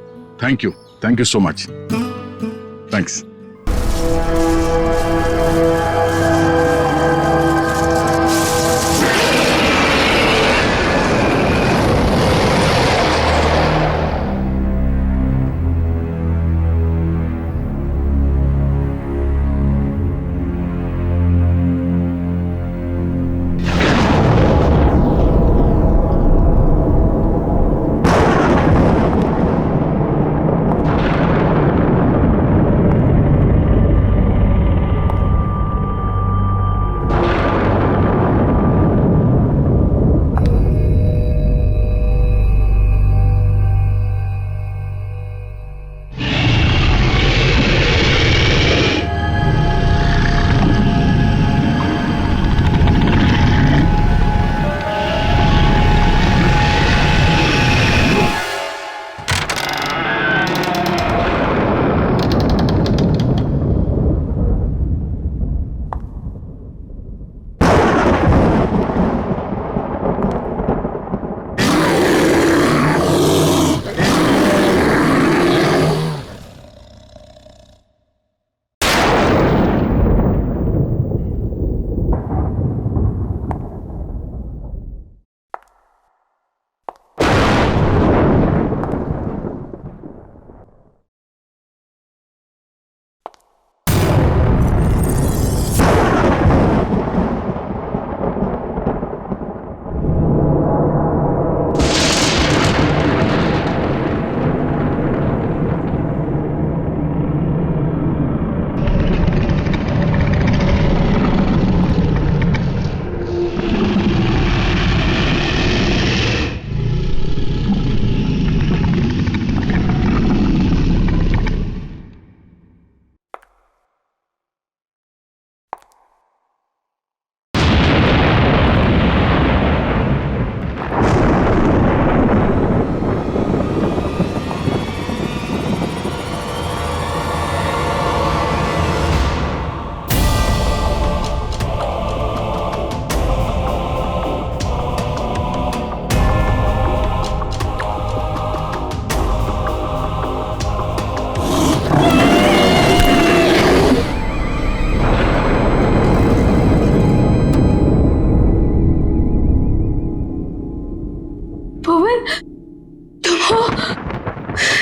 Thank you so much. Thanks.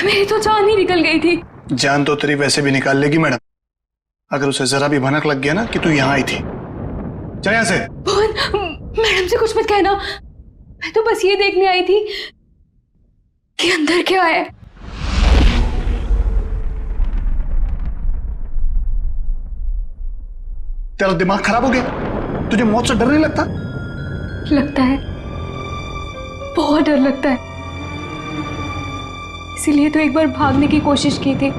मेरी तो जान ही निकल गई थी। जान तो तेरी वैसे भी निकाल लेगी मैडम, अगर उसे जरा भी भनक लग गया ना कि तू यहाँ आई थी, चल यहाँ से। मैडम से कुछ मत कहना, मैं तो बस ये देखने आई थी कि अंदर क्या है। तेरा दिमाग खराब हो गया? तुझे मौत से डर नहीं लगता? लगता है, बहुत डर लगता है। इसीलिए तो एक बार भागने की कोशिश की थी,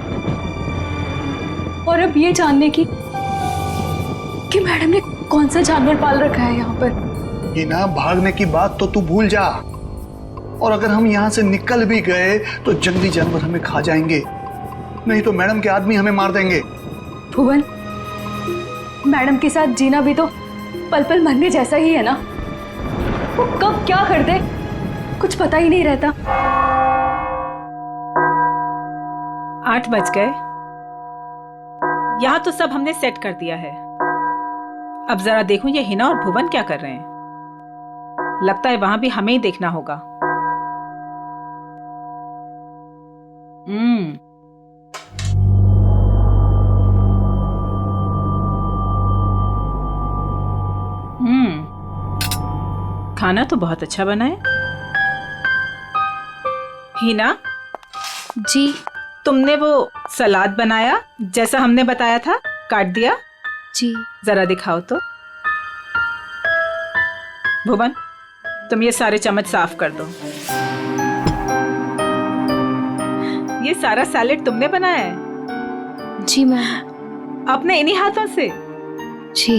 और अब ये जानने की कि मैडम ने कौन सा जानवर पाल रखा है यहाँ पर। ये ना, भागने की बात तो तू भूल जा। और अगर हम यहाँ से निकल भी गए तो जंगली जानवर हमें खा जाएंगे, नहीं तो मैडम के आदमी हमें मार देंगे। भुवन, मैडम के साथ जीना भी तो पल पल मरने जैसा ही है ना। वो कब क्या कर दे कुछ पता ही नहीं रहता। 8 बज गए। यहाँ तो सब हमने सेट कर दिया है। अब जरा देखूं ये हिना और भुवन क्या कर रहे हैं। लगता है वहां भी हमें ही देखना होगा। खाना तो बहुत अच्छा बना है। हिना जी, तुमने वो सलाद बनाया जैसा हमने बताया था, काट दिया? जी। जरा दिखाओ तो। भुवन, तुम ये सारे चम्मच साफ कर दो। ये सारा सैलेड तुमने बनाया है? जी मैम। अपने इन्हीं हाथों से? जी।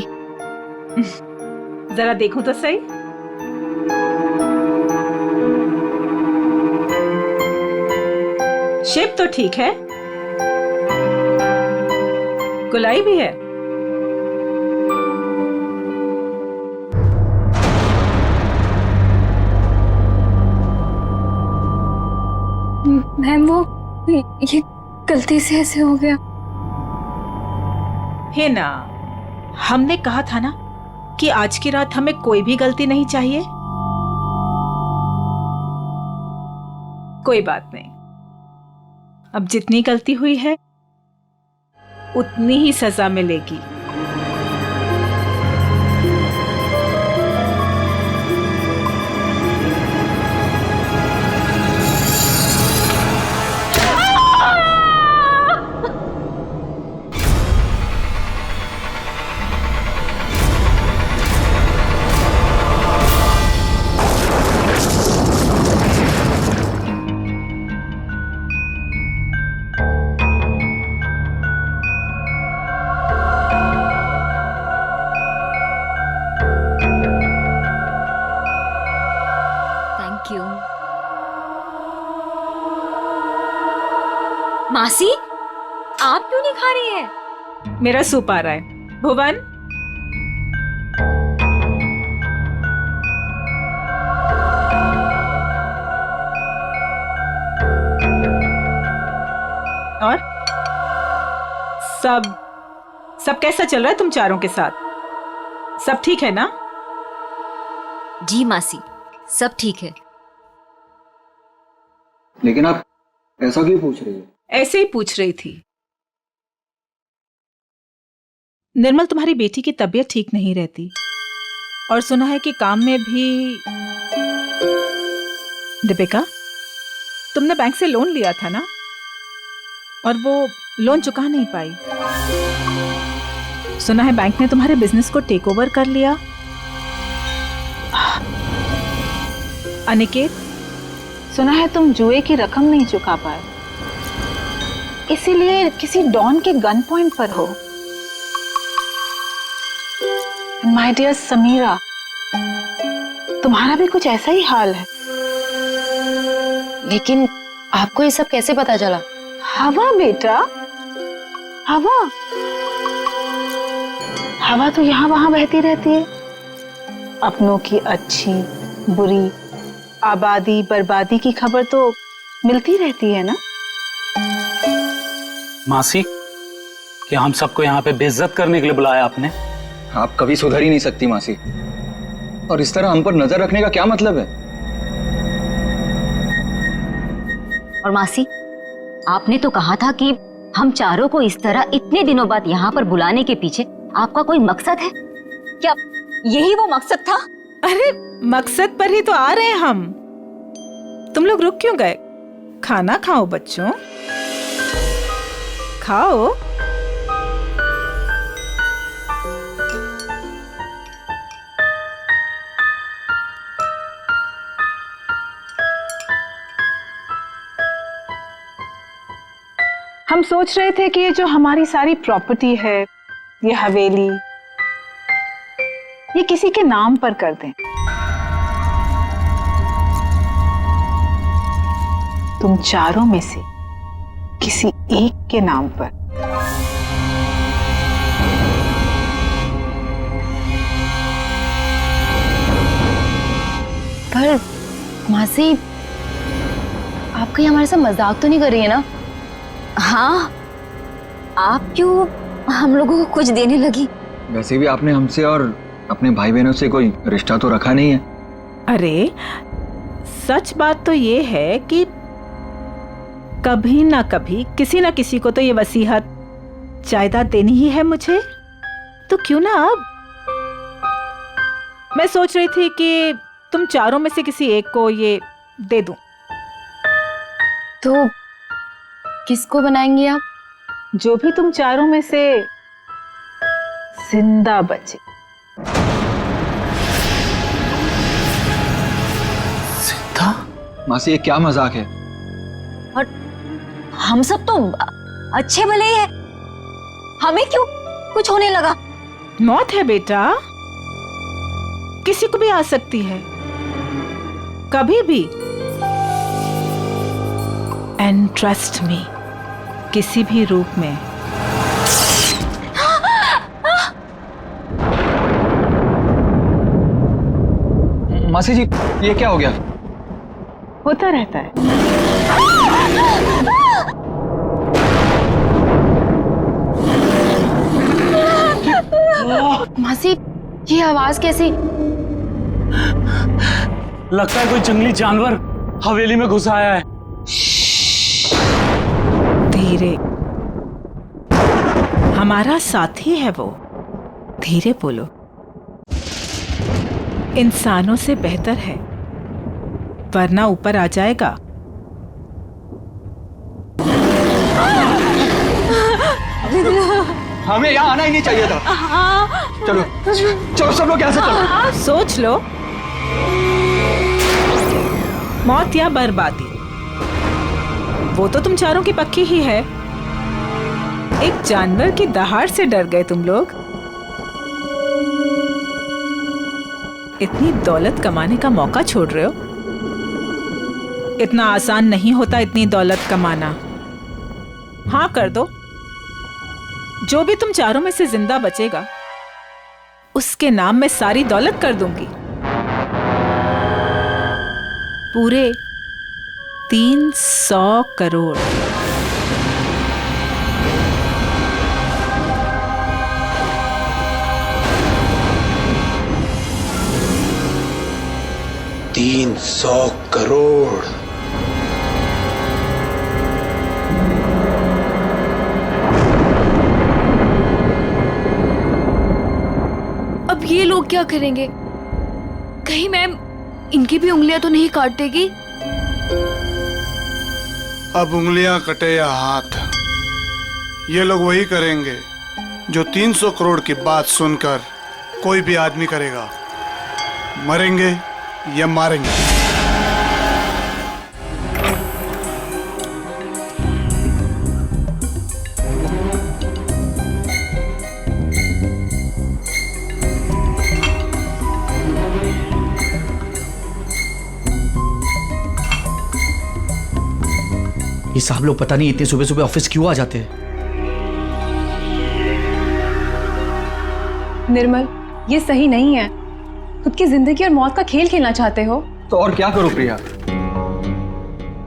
जरा देखूं तो सही। शेप तो ठीक है, गुलाई भी है। मैम वो ये गलती से ऐसे हो गया। है ना, हमने कहा था ना कि आज की रात हमें कोई भी गलती नहीं चाहिए। कोई बात नहीं, अब जितनी गलती हुई है उतनी ही सजा मिलेगी। मासी, आप क्यों नहीं खा रही हैं? मेरा सूप आ रहा है। भुवन, और सब कैसा चल रहा है तुम चारों के साथ? सब ठीक है ना? जी मासी, सब ठीक है। लेकिन आप ऐसा क्यों पूछ रही हो? ऐसे ही पूछ रही थी। निर्मल, तुम्हारी बेटी की तबीयत ठीक नहीं रहती और सुना है कि काम में भी। दीपिका, तुमने बैंक से लोन लिया था ना, और वो लोन चुका नहीं पाई। सुना है बैंक ने तुम्हारे बिजनेस को टेक ओवर कर लिया। अनिकेत, सुना है तुम जुए की रकम नहीं चुका पाए, इसीलिए किसी डॉन के गन पॉइंट पर हो। माय डियर समीरा, तुम्हारा भी कुछ ऐसा ही हाल है। लेकिन आपको ये सब कैसे पता चला? हवा बेटा, हवा तो यहाँ वहां बहती रहती है। अपनों की अच्छी बुरी, आबादी बर्बादी की खबर तो मिलती रहती है ना। मासी, क्या हम सबको यहाँ पे बेइज्जत करने के लिए बुलाया आपने? आप कभी सुधर ही नहीं सकती मासी, और इस तरह हम पर नजर रखने का क्या मतलब है? और मासी, आपने तो कहा था कि हम चारों को इस तरह इतने दिनों बाद यहाँ पर बुलाने के पीछे आपका कोई मकसद है क्या? यही वो मकसद था? अरे मकसद पर ही तो आ रहे हैं हम। तुम लोग रुक क्यों गए? खाना खाओ बच्चों, खाओ। हम सोच रहे थे कि ये जो हमारी सारी प्रॉपर्टी है, ये हवेली, ये किसी के नाम पर कर दें। तुम चारों में से किसी एक के नाम पर। पर मासी, आप कहीं हमारे साथ मजाक तो नहीं कर रही है ना? हाँ, आप क्यों हम लोगों को कुछ देने लगी? वैसे भी आपने हमसे और अपने भाई बहनों से कोई रिश्ता तो रखा नहीं है। अरे सच बात तो ये है कि कभी ना कभी किसी ना किसी को तो ये वसीयत जायदाद देनी ही है मुझे, तो क्यों ना अब। मैं सोच रही थी कि तुम चारों में से किसी एक को ये दे दूं। तो किसको बनाएंगी आप? जो भी तुम चारों में से जिंदा बचे। जिंदा? मासी, ये क्या मजाक है? और हम सब तो अच्छे भले ही है, हमें क्यों कुछ होने लगा? मौत है बेटा, किसी को भी आ सकती है, कभी भी। एंड ट्रस्ट मी, किसी भी रूप में। मासी जी, ये क्या हो गया? होता रहता है। मासी, ये आवाज कैसी? लगता है कोई जंगली जानवर हवेली में घुस आया है। धीरे, हमारा साथी है वो। धीरे बोलो, इंसानों से बेहतर है, वरना ऊपर आ जाएगा। हमें यहाँ आना ही नहीं चाहिए था। चलो चलो, सब लोग यहाँ से चलो। सोच लो, मौत या बर्बादी, वो तो तुम चारों की पक्की ही है। एक जानवर की दहाड़ से डर गए तुम लोग। इतनी दौलत कमाने का मौका छोड़ रहे हो। इतना आसान नहीं होता इतनी दौलत कमाना। हाँ कर दो, जो भी तुम चारों में से जिंदा बचेगा उसके नाम में सारी दौलत कर दूंगी। पूरे 300 करोड़। $300 करोड़। अब ये लोग क्या करेंगे? कहीं मैम इनकी भी उंगलियां तो नहीं काट देगी? अब उंगलियां कटे या हाथ, ये लोग वही करेंगे जो 300 करोड़ की बात सुनकर कोई भी आदमी करेगा। मरेंगे या मारेंगे। ये साहब लोग पता नहीं इतने सुबह सुबह ऑफिस क्यों आ जाते हैं। निर्मल, ये सही नहीं है। खुद की जिंदगी और मौत का खेल खेलना चाहते हो तो और क्या करूं प्रिया?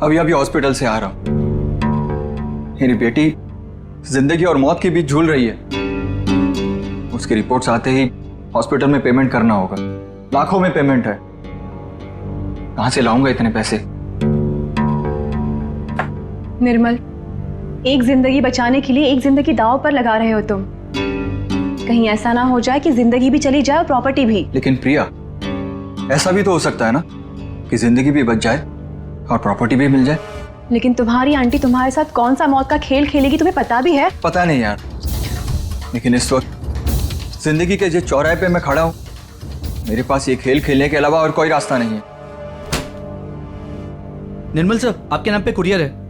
अभी हॉस्पिटल से आ रहा हूं। मेरी बेटी जिंदगी और मौत के बीच झूल रही है। उसकी रिपोर्ट्स आते ही हॉस्पिटल में पेमेंट करना होगा। लाखों में पेमेंट है। कहां से लाऊंगा इतने पैसे? निर्मल, एक जिंदगी बचाने के लिए एक जिंदगी दांव पर लगा रहे हो तुम। कहीं ऐसा ना हो जाए कि जिंदगी भी चली जाए और प्रॉपर्टी भी। लेकिन प्रिया, ऐसा भी तो हो सकता है ना कि जिंदगी भी बच जाए और प्रॉपर्टी भी मिल जाए। लेकिन तुम्हारी आंटी तुम्हारे साथ कौन सा मौत का खेल खेलेगी तुम्हें पता भी है? पता नहीं यार, लेकिन इस वक्त जिंदगी के जिस चौराहे पे मैं खड़ा हूं, मेरे पास ये खेल खेलने के अलावा और कोई रास्ता नहीं है। निर्मल सर, आपके नाम पे कुरियर है।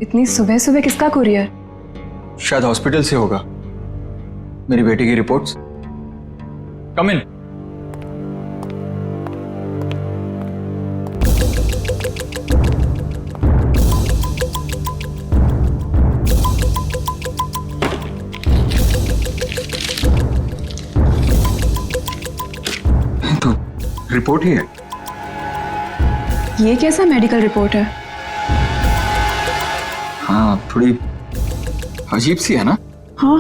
इतनी सुबह सुबह किसका कुरियर? शायद हॉस्पिटल से होगा। मेरी बेटी की रिपोर्ट्स। कम इन। तो रिपोर्ट ही है। ये कैसा मेडिकल रिपोर्ट है? हाँ, थोड़ी अजीब सी है ना? हाँ।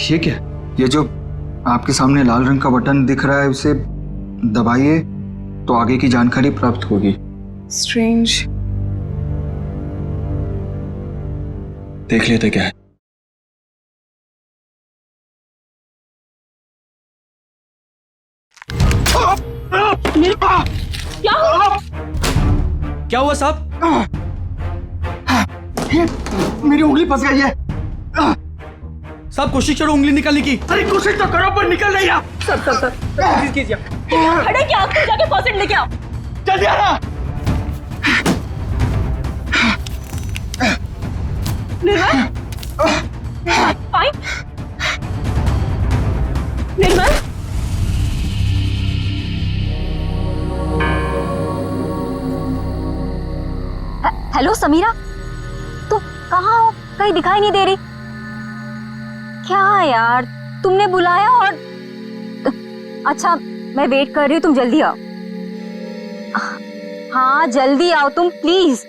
ये क्या? ये जो आपके सामने लाल रंग का बटन दिख रहा है, उसे दबाइए तो आगे की जानकारी प्राप्त होगी। स्ट्रेंज। देख लेते क्या है। क्या हुआ? क्या हुआ साहब? मेरी उंगली फंस गई है। साहब कोशिश करो उंगली निकालने की। अरे कोशिश तो करो पर निकल नहीं रहा। सर प्लीज कीजिए। खड़े क्या? आप जाके फर्स्ट एड लेके आओ। जल्दी आना। निर्मल, फाइन। निर्मल, हेलो समीरा, तुम कहाँ हो? कहीं दिखाई नहीं दे रही। क्या यार, तुमने बुलाया और अच्छा मैं वेट कर रही हूँ, तुम जल्दी आओ। हाँ जल्दी आओ तुम प्लीज।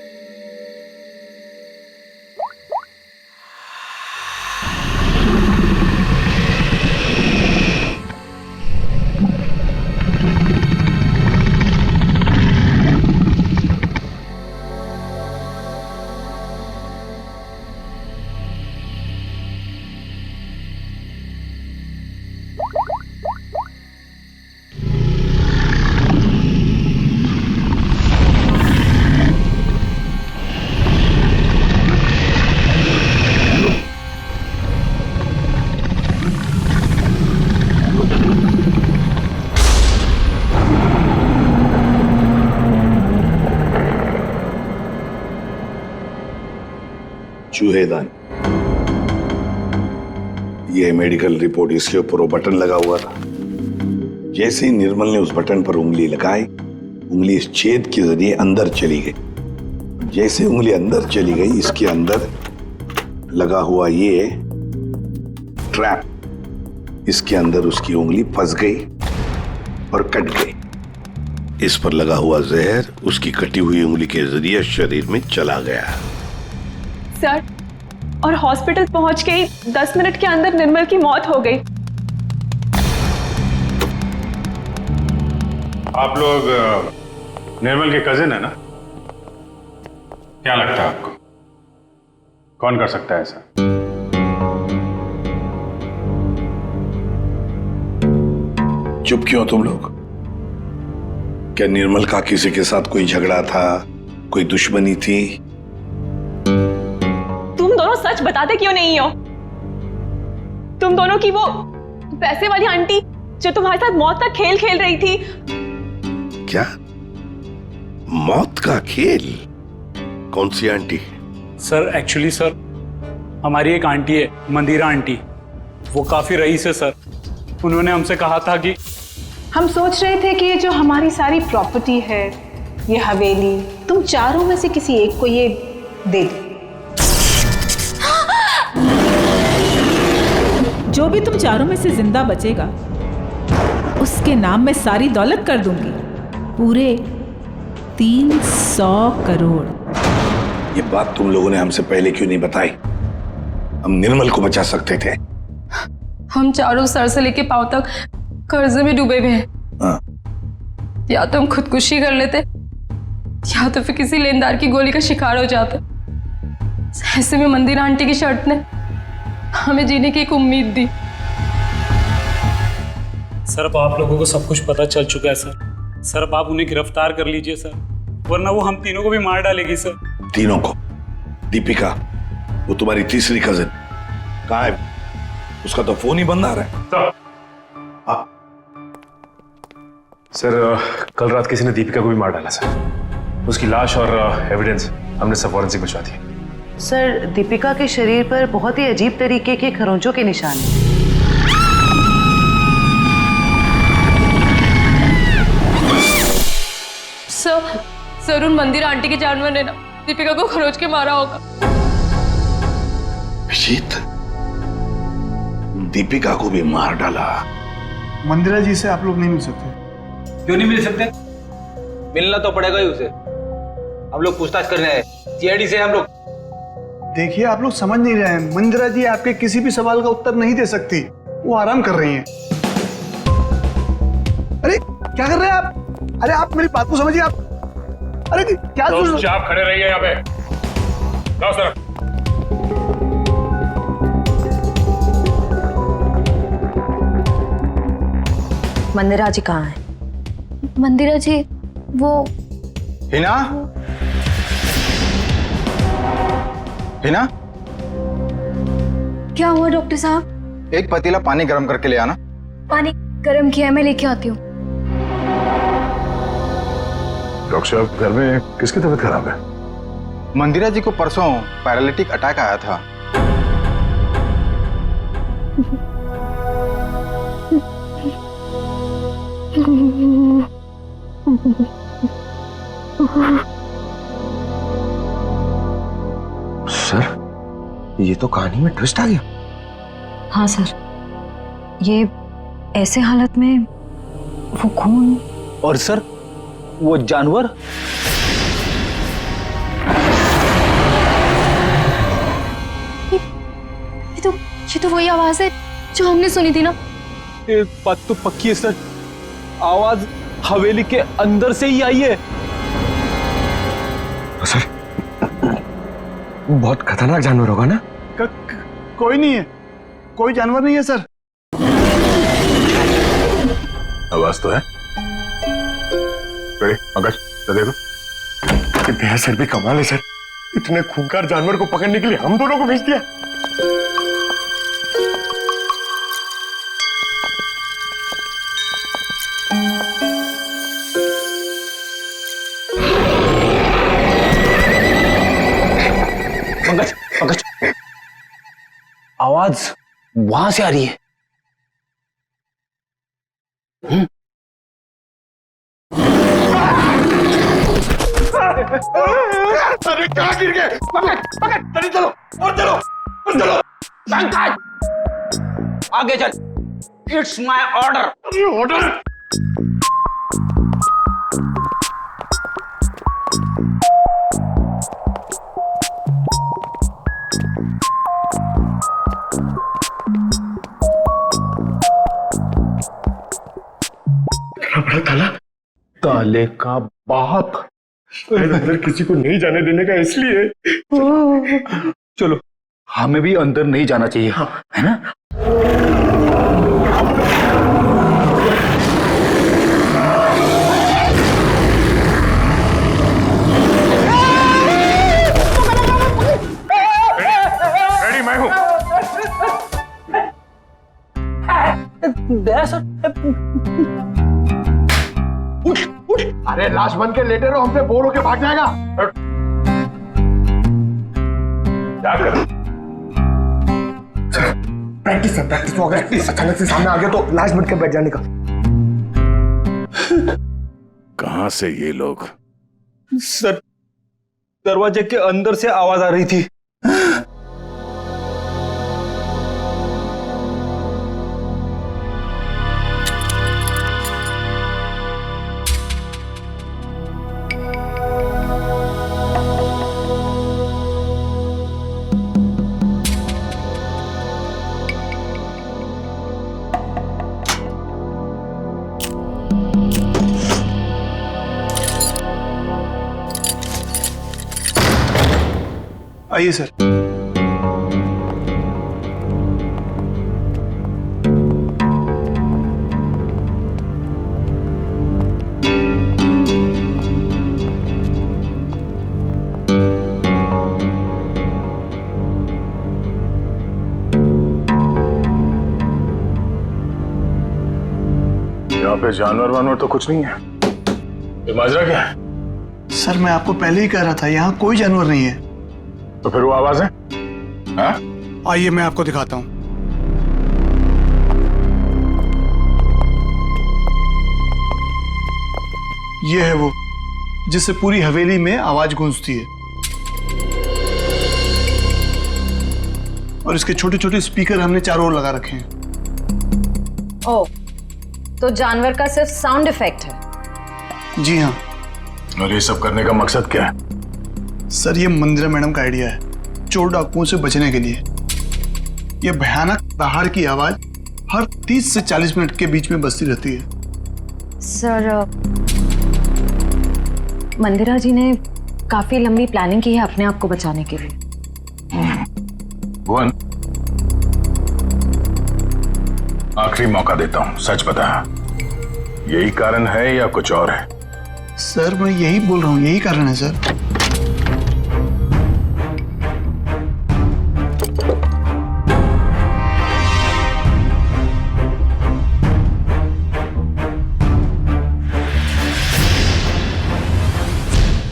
चूहेदान, यह मेडिकल रिपोर्ट, इसके ऊपर वो बटन लगा हुआ था। जैसे ही निर्मल ने उस बटन पर उंगली लगाई, उंगली इस छेद के जरिए अंदर चली गई। जैसे उंगली अंदर चली गई, इसके अंदर लगा हुआ ये ट्रैप, इसके अंदर उसकी उंगली फंस गई और कट गई। इस पर लगा हुआ जहर उसकी कटी हुई उंगली के जरिए शरीर में चला गया। सर, और हॉस्पिटल पहुंच के ही 10 मिनट के अंदर निर्मल की मौत हो गई। आप लोग निर्मल के कजिन है ना? क्या लगता है आपको कौन कर सकता है ऐसा? चुप क्यों तुम लोग? क्या निर्मल का किसी के साथ कोई झगड़ा था, कोई दुश्मनी थी? तुम दोनों सच बताते क्यों नहीं हो? तुम दोनों की वो पैसे वाली आंटी जो तुम्हारे साथ मौत का खेल खेल रही थी। क्या मौत का खेल? कौन सी आंटी? सर एक्चुअली सर, हमारी एक आंटी है, मंदिरा आंटी, वो काफी रईस है सर। उन्होंने हमसे कहा था कि हम सोच रहे थे कि ये जो हमारी सारी प्रॉपर्टी है, ये हवेली, तुम चारों में से किसी एक को ये दे दो। जो भी तुम चारों में से जिंदा बचेगा उसके नाम में सारी दौलत कर दूंगी, पूरे 300 करोड़। ये बात तुम लोगों ने हमसे पहले क्यों नहीं बताई? हम निर्मल को बचा सकते थे। हम चारों सर से लेके पांव तक कर्जे में डूबे हुए हैं। हाँ। या तो हम खुदकुशी कर लेते या तो फिर किसी लेनदार की गोली का शिकार हो जाते। ऐसे में मंदिरा आंटी की शर्ट ने हमें जीने की एक उम्मीद दी। सर अब आप लोगों को सब कुछ पता चल चुका है सर। सर अब आप उन्हें गिरफ्तार कर लीजिए सर, वरना वो हम तीनों को भी मार डालेगी सर। तीनों को? दीपिका, वो तुम्हारी तीसरी कजिन कहाँ है? उसका तो फोन ही बंद आ रहा है। सर कल रात किसी ने दीपिका को भी मार डाला सर। उसकी लाश और एविडेंस हमने सब फॉरेंसिक भिजवा दिए। सर दीपिका के शरीर पर बहुत ही अजीब तरीके के खरोंचों के निशान हैं। सर उन मंदिरा आंटी के जानवर ने ना दीपिका को खरोच के मारा होगा। शीत, दीपिका को भी मार डाला। मंदिरा जी से आप लोग नहीं मिल सकते? क्यों नहीं मिल सकते? मिलना तो पड़ेगा ही उसे। हम लोग पूछताछ करने आए, सीआईडी से हम लोग। देखिए, आप लोग समझ नहीं रहे हैं। मंदिरा जी आपके किसी भी सवाल का उत्तर नहीं दे सकती, वो आराम कर रही हैं। अरे क्या कर रहे हैं आप? अरे आप मेरी बात को समझिए। आप अरे क्या आप खड़े रहिए यहाँ पे। जाओ सर। मंदिरा जी कहाँ है? मंदिरा जी वो हिना, हिना, क्या हुआ डॉक्टर साहब? एक पतीला पानी गर्म करके ले आना। पानी गर्म किया है, मैं लेके आती हूँ। डॉक्टर साहब, घर में किसकी तबीयत खराब है? मंदिरा जी को परसों पैरालिटिक अटैक आया था। सर, ये तो कहानी में ट्विस्ट आ गया। हाँ सर, ये ऐसे हालत में वो खून। और सर वो जानवर? ये तो वही आवाज है जो हमने सुनी थी ना। एक बात तो पक्की है सर, आवाज हवेली के अंदर से ही आई है। सर, बहुत खतरनाक जानवर होगा ना? कोई नहीं है, कोई जानवर नहीं है सर। आवाज तो है। पंकज, दे दो। मेरा सर भी कमाल है सर, इतने खूंखार जानवर को पकड़ने के लिए हम दोनों को भेज दिया। पंकज, पंकज, आवाज वहां से आ रही है। अरे कहाँ गिर गए? पकड़, पकड़, जल्दी चलो, और चलो, और चलो। पंकज, आगे चल। It's my order. ऑर्डर? बड़ा ताला? ताले का बाप। अंदर किसी को नहीं जाने देने का इसलिए। चलो, हमें भी अंदर नहीं जाना चाहिए, है ना? रेडी मैं हूं। अरे लाश बन के लेटे रहो, हमसे बोर होके भाग जाएगा। क्या कर? प्रैक्टिस है, प्रैक्टिस हो गया। अचानक से सामने आ गया तो लाश बन के बैठ जाने का। कहां से ये लोग? सर, दरवाजे के अंदर से आवाज आ रही थी। आइए सर। यहाँ पे जानवर वानवर तो कुछ नहीं है। ये माजरा क्या है? सर मैं आपको पहले ही कह रहा था, यहाँ कोई जानवर नहीं है। तो फिर वो आवाज है? हाँ? आइए मैं आपको दिखाता हूँ। ये है वो जिससे पूरी हवेली में आवाज गूंजती है, और इसके छोटे छोटे स्पीकर हमने चारों ओर लगा रखे हैं। ओह, तो जानवर का सिर्फ साउंड इफेक्ट है? जी हाँ। और ये सब करने का मकसद क्या है? सर ये मंदिरा मैडम का आइडिया है, चोर डाकुओं से बचने के लिए। ये भयानक दहाड़ की आवाज हर 30 से 40 मिनट के बीच में बजती रहती है। सर, मंदिरा जी ने काफी लंबी प्लानिंग की है अपने आप को बचाने के लिए। भुवन, आखिरी मौका देता हूं, सच बता, यही कारण है या कुछ और है? सर मैं यही बोल रहा हूँ, यही कारण है सर।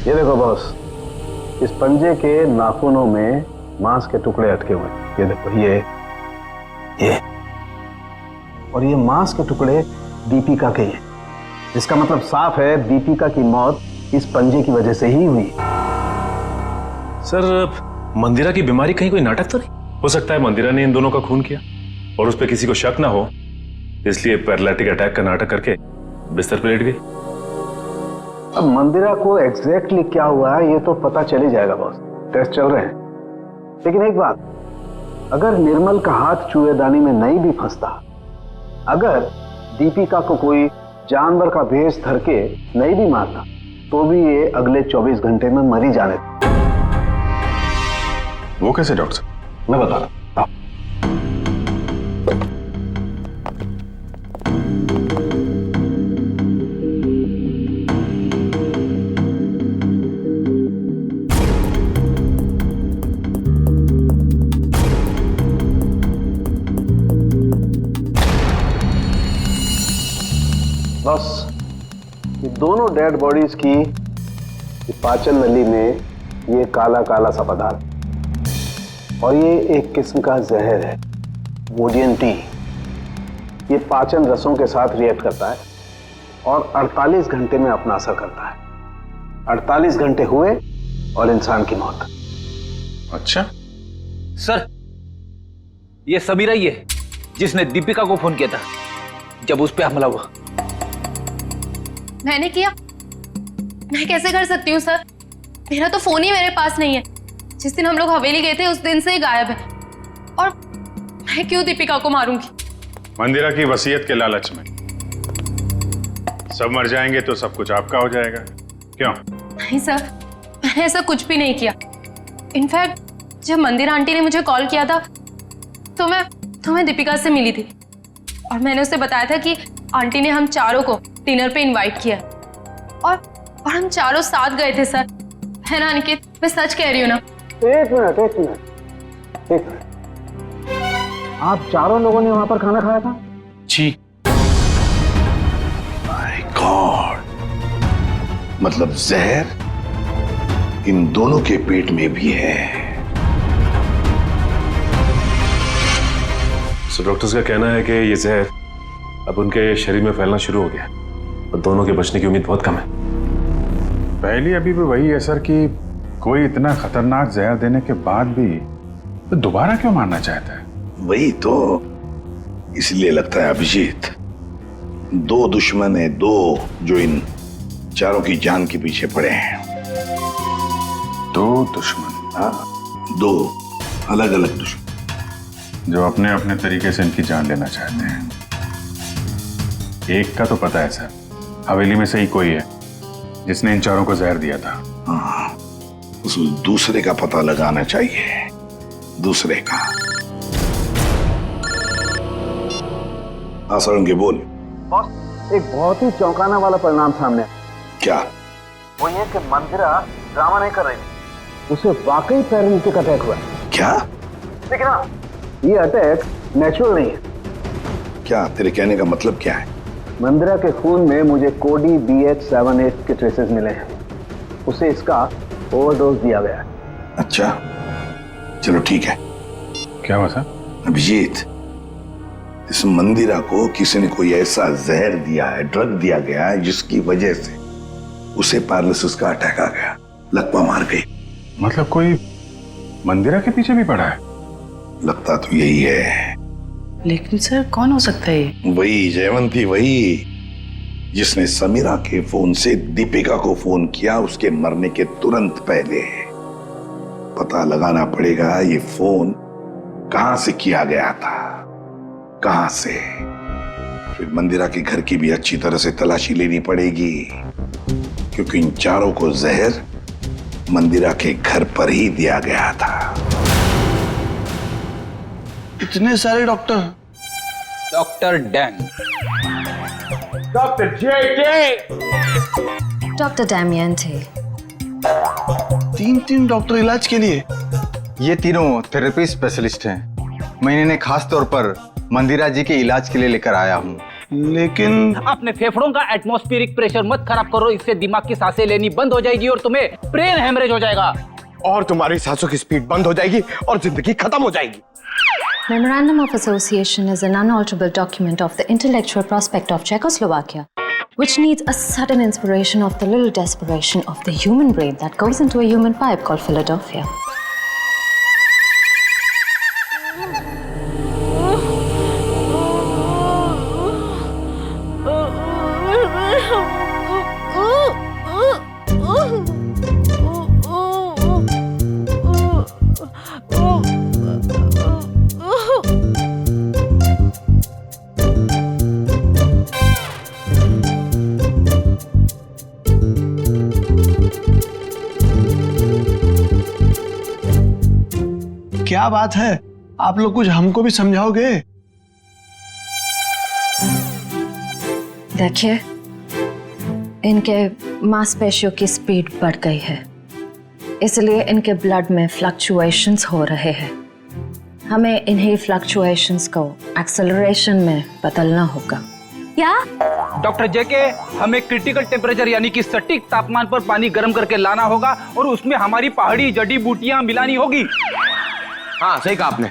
ये देखो बॉस, इस पंजे के नाखूनों में मांस के टुकड़े अटके हुए हैं। ये देखो, ये और ये मांस के टुकड़े दीपिका के हैं। इसका मतलब साफ है दीपिका की मौत इस पंजे की वजह से ही हुई। सर, मंदिरा की बीमारी कहीं कोई नाटक तो नहीं? हो सकता है मंदिरा ने इन दोनों का खून किया और उस पर किसी को शक ना हो, इसलिए पैरालिटिक अटैक का नाटक करके बिस्तर पर लेट गई। अब मंदिरा को एग्जैक्टली क्या हुआ है ये तो पता चल ही जाएगा बॉस, टेस्ट चल रहे हैं। लेकिन एक बात, अगर निर्मल का हाथ चूहेदानी में नहीं भी फंसता, अगर दीपिका को कोई जानवर का भेष धर के नहीं भी मारता, तो भी ये अगले 24 घंटे में मर ही जाने। वो कैसे डॉक्टर साहब? मैं बता रहा हूं। बस ये दोनों डेड बॉडीज की पाचन नली में ये काला काला सा पदार्थ, और ये एक किस्म का जहर है, वोडियन टी। ये पाचन रसों के साथ रिएक्ट करता है और 48 घंटे में अपना असर करता है। 48 घंटे हुए और इंसान की मौत। अच्छा सर, ये समीरा ही है जिसने दीपिका को फोन किया था जब उस पर हमला हुआ। मैंने किया? मैं कैसे कर सकती हूँ सर, मेरा तो फोन ही मेरे पास नहीं है। जिस दिन हम लोग हवेली गए थे उस दिन से ही गायब है, और मैं क्यों दीपिका को मारूंगी? मंदिरा की वसीयत के लालच में सब मर जाएंगे तो सब कुछ आपका हो जाएगा, क्यों? नहीं सर, मैंने ऐसा कुछ भी नहीं किया। इनफैक्ट जब मंदिरा आंटी ने मुझे कॉल किया था तो मैं दीपिका से मिली थी, और मैंने उसे बताया था कि आंटी ने हम चारों को डिनर पे इनवाइट किया, और हम चारों साथ गए थे सर। है ना अनिकेत, मैं सच कह रही हूँ ना? एक मिनट, आप चारों लोगों ने वहां पर खाना खाया था? जी। माय गॉड, मतलब जहर इन दोनों के पेट में भी है। सो डॉक्टर्स का कहना है कि ये जहर अब उनके शरीर में फैलना शुरू हो गया और दोनों के बचने की उम्मीद बहुत कम है। पहली अभी भी वही है सर कि कोई इतना खतरनाक जहर देने के बाद भी तो दोबारा क्यों मारना चाहता है? वही तो, इसलिए लगता है अभिजीत, दो दुश्मन है, दो जो इन चारों की जान के पीछे पड़े हैं। दो दुश्मन? हाँ, दो अलग अलग दुश्मन जो अपने अपने तरीके से इनकी जान लेना चाहते हैं। एक का तो पता है सर, हवेली में से ही कोई है जिसने इन चारों को जहर दिया था। हाँ, उस दूसरे का पता लगाना चाहिए, दूसरे का। हाँ सारंगी बोल। बॉस, एक बहुत ही चौंकाना वाला परिणाम सामने। क्या? वो ये कि मंदिरा ड्रामा नहीं कर रही थी, उसे वाकई पैरालिटिक अटैक हुआ। क्या? लेकिन हाँ, ये अटैक नेचुरल नहीं है। क्या तेरे कहने का मतलब क्या है? मंदिरा के खून में मुझे कोडी BH78 के ट्रेसेस मिले हैं। उसे इसका ओवरडोज दिया गया है। अच्छा चलो ठीक है। क्या हुआ सर? अभिजीत, इस मंदिरा को किसी ने कोई ऐसा जहर दिया है, ड्रग दिया गया है, जिसकी वजह से उसे पैरालिसिस का अटैक आ गया, लकवा मार गई। मतलब कोई मंदिरा के पीछे भी पड़ा है? लगता तो यही है। लेकिन सर कौन हो सकता है? वही जयवंती, वही जिसने समीरा के फोन से दीपिका को फोन किया उसके मरने के तुरंत पहले। पता लगाना पड़ेगा ये फोन कहां से किया गया था, कहां से। फिर मंदिरा के घर की भी अच्छी तरह से तलाशी लेनी पड़ेगी, क्योंकि इन चारों को जहर मंदिरा के घर पर ही दिया गया था। इतने सारे डॉक्टर। डॉक्टर डैंग, डॉक्टर जेके, डॉक्टर डैमियंटे। 3 डॉक्टर इलाज के लिए। ये तीनों थेरेपी स्पेशलिस्ट हैं। मैं इन्हें खास तौर पर मंदिरा जी के इलाज के लिए लेकर आया हूँ। लेकिन अपने फेफड़ों का एटमॉस्फेरिक प्रेशर मत खराब करो, इससे दिमाग की सांसें लेनी बंद हो जाएगी और तुम्हें ब्रेन हेमरेज हो जाएगा। और तुम्हारी सांसों की स्पीड बंद हो जाएगी और जिंदगी खत्म हो जाएगी। Memorandum of Association is an unalterable document of the intellectual prospect of Czechoslovakia, which needs a sudden inspiration of the little desperation of the human brain that goes into a human pipe called Philadelphia. क्या बात है, आप लोग कुछ हमको भी समझाओगे? देखिए, इनके मांसपेशियों की स्पीड बढ़ गई है, इसलिए इनके ब्लड में फ्लक्चुएशंस हो रहे हैं। हमें इन्हीं फ्लक्चुएशंस को एक्सेलरेशन में बदलना होगा। क्या? डॉक्टर जेके, हमें क्रिटिकल टेम्परेचर यानी कि सटीक तापमान पर पानी गर्म करके लाना होगा और उसमें हमारी पहाड़ी जड़ी बूटियां मिलानी होगी। हाँ सही कहा आपने।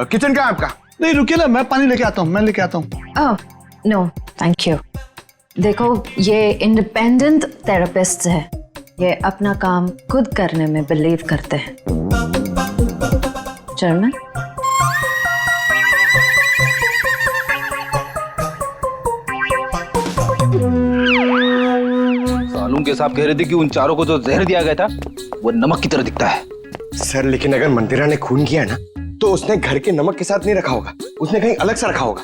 किचन कहाँ है आपका? नहीं रुकिए ना, मैं पानी लेके आता हूँ, मैं लेके आता हूँ। Oh no thank you. देखो, ये इंडिपेंडेंट थेरेपिस्ट है, ये अपना काम खुद करने में बिलीव करते हैं। जर्मन? सालून के साहब कह रहे थे कि उन चारों को जो जहर दिया गया था वो नमक की तरह दिखता है। सर लेकिन अगर मंदिरा ने खून किया ना, तो उसने घर के नमक के साथ नहीं रखा होगा, उसने कहीं अलग से रखा होगा।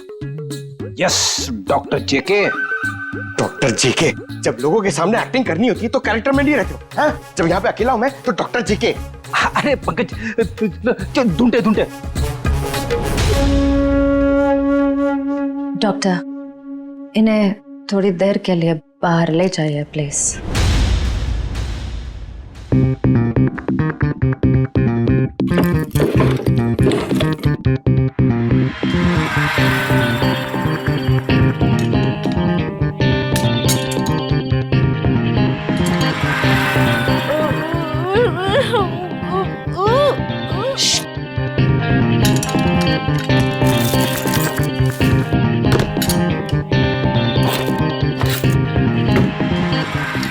यस डॉक्टर जेके। डॉक्टर जेके, जब लोगों के सामने एक्टिंग करनी होती है तो कैरेक्टर में नहीं रहते हो, हाँ? जब यहाँ पे अकेला हूं मैं तो डॉक्टर जेके। अरे पंकज, ढूंढे ढूंढे। डॉक्टर, इन्हें थोड़ी देर के लिए बाहर ले जाइए प्लीज।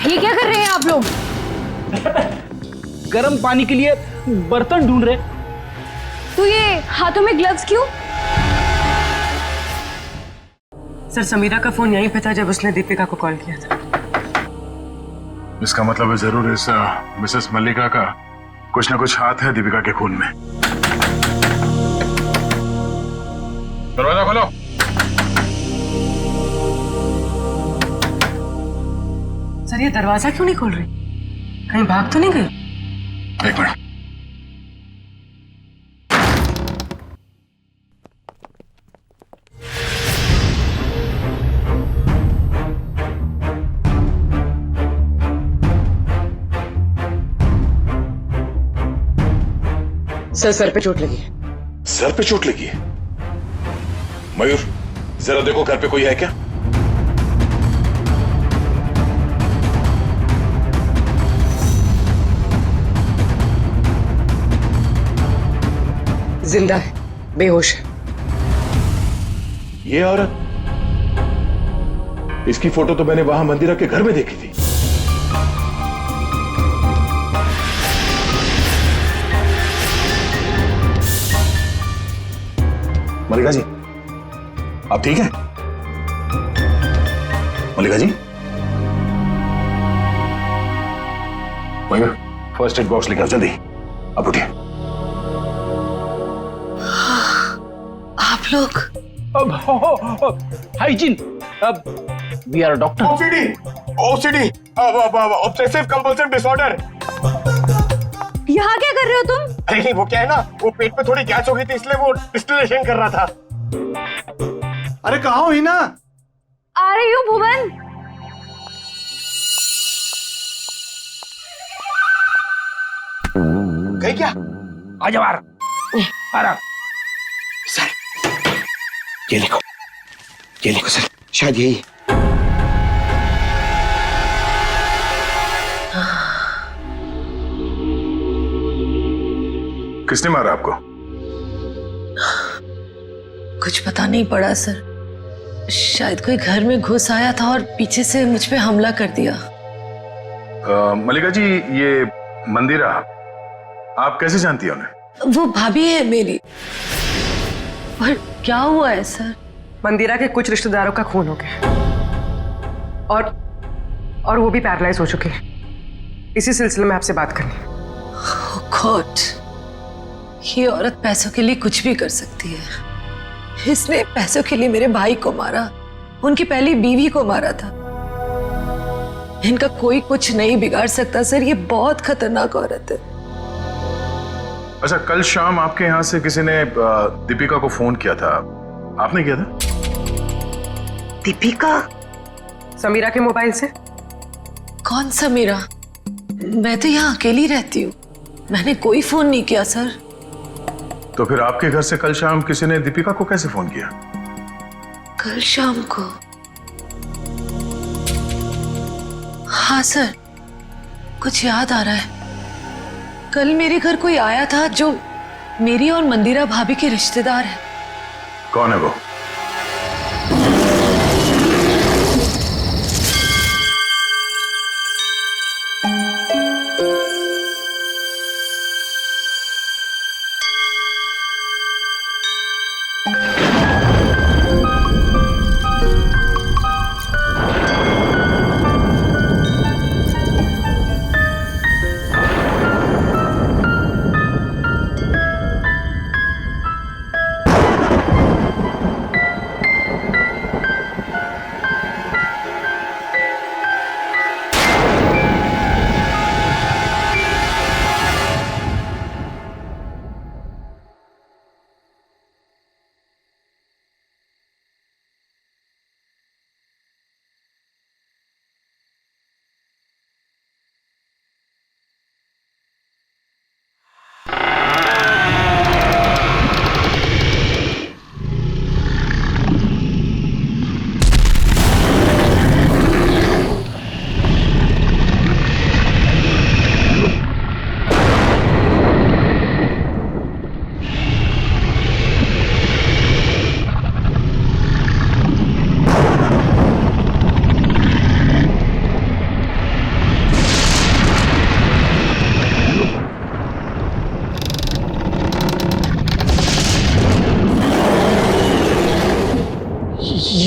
ये क्या कर रहे हैं आप लोग? गर्म पानी के लिए बर्तन ढूंढ रहे। तो ये हाथों में ग्लव्स क्यों? सर समीरा का फोन यहीं पे था जब उसने दीपिका को कॉल किया था। इसका मतलब है जरूर इस मिसेस मल्लिका का कुछ ना कुछ हाथ है दीपिका के खून में। दरवाजा खोलो। सर ये दरवाजा क्यों नहीं खोल रही? कहीं भाग तो नहीं गई? एक मिनट। सर पे चोट लगी है। सर पे चोट लगी है? मयूर, जरा देखो घर पे कोई है क्या? जिंदा है, बेहोश है। ये औरत, इसकी फोटो तो मैंने वहां मंदिरा के घर में देखी थी। मल्लिका जी, आप ठीक हैं? Mallika ji, Mayur, first aid box लेकर आओ जल्दी। आप उठिए। आप लोग hygiene, we are doctor. OCD, obsessive compulsive disorder. यहाँ क्या कर रहे हो तुम? अरे नहीं, वो क्या है ना, वो पेट पे थोड़ी गैस हो गई थी इसलिए वो डिस्टिलेशन कर रहा था। अरे कहाँ हो हिना? आ रही हूँ भुवन। गई क्या? आ जाओ आराम। सर, ये देखो सर, शायद यही। किसने मारा आपको? कुछ पता नहीं पड़ा सर। शायद कोई घर में घुस आया था और पीछे से मुझ पे हमला कर दिया। मल्लिका जी, ये मंदिरा आप कैसे जानती हैं उन्हें? वो भाभी है मेरी। पर क्या हुआ है सर? मंदिरा के कुछ रिश्तेदारों का खून हो गया और वो भी पैरालाइज हो चुके हैं। इसी सिलसिले में आपसे बात करनी है। Oh God, ये औरत पैसों के लिए कुछ भी कर सकती है। इसने पैसों के लिए मेरे भाई को मारा, उनकी पहली बीवी को मारा था। इनका कोई कुछ नहीं बिगाड़ सकता सर, ये बहुत खतरनाक औरत है। अच्छा, कल शाम आपके यहाँ से किसी ने दीपिका को फोन किया था, आपने किया था? दीपिका? समीरा के मोबाइल से? कौन समीरा? मैं तो यहाँ अकेली रहती हूँ, मैंने कोई फोन नहीं किया सर। तो फिर आपके घर से कल शाम किसी ने दीपिका को कैसे फोन किया? कल शाम को? हाँ सर, कुछ याद आ रहा है। कल मेरे घर कोई आया था जो मेरी और मंदिरा भाभी के रिश्तेदार है। कौन है वो?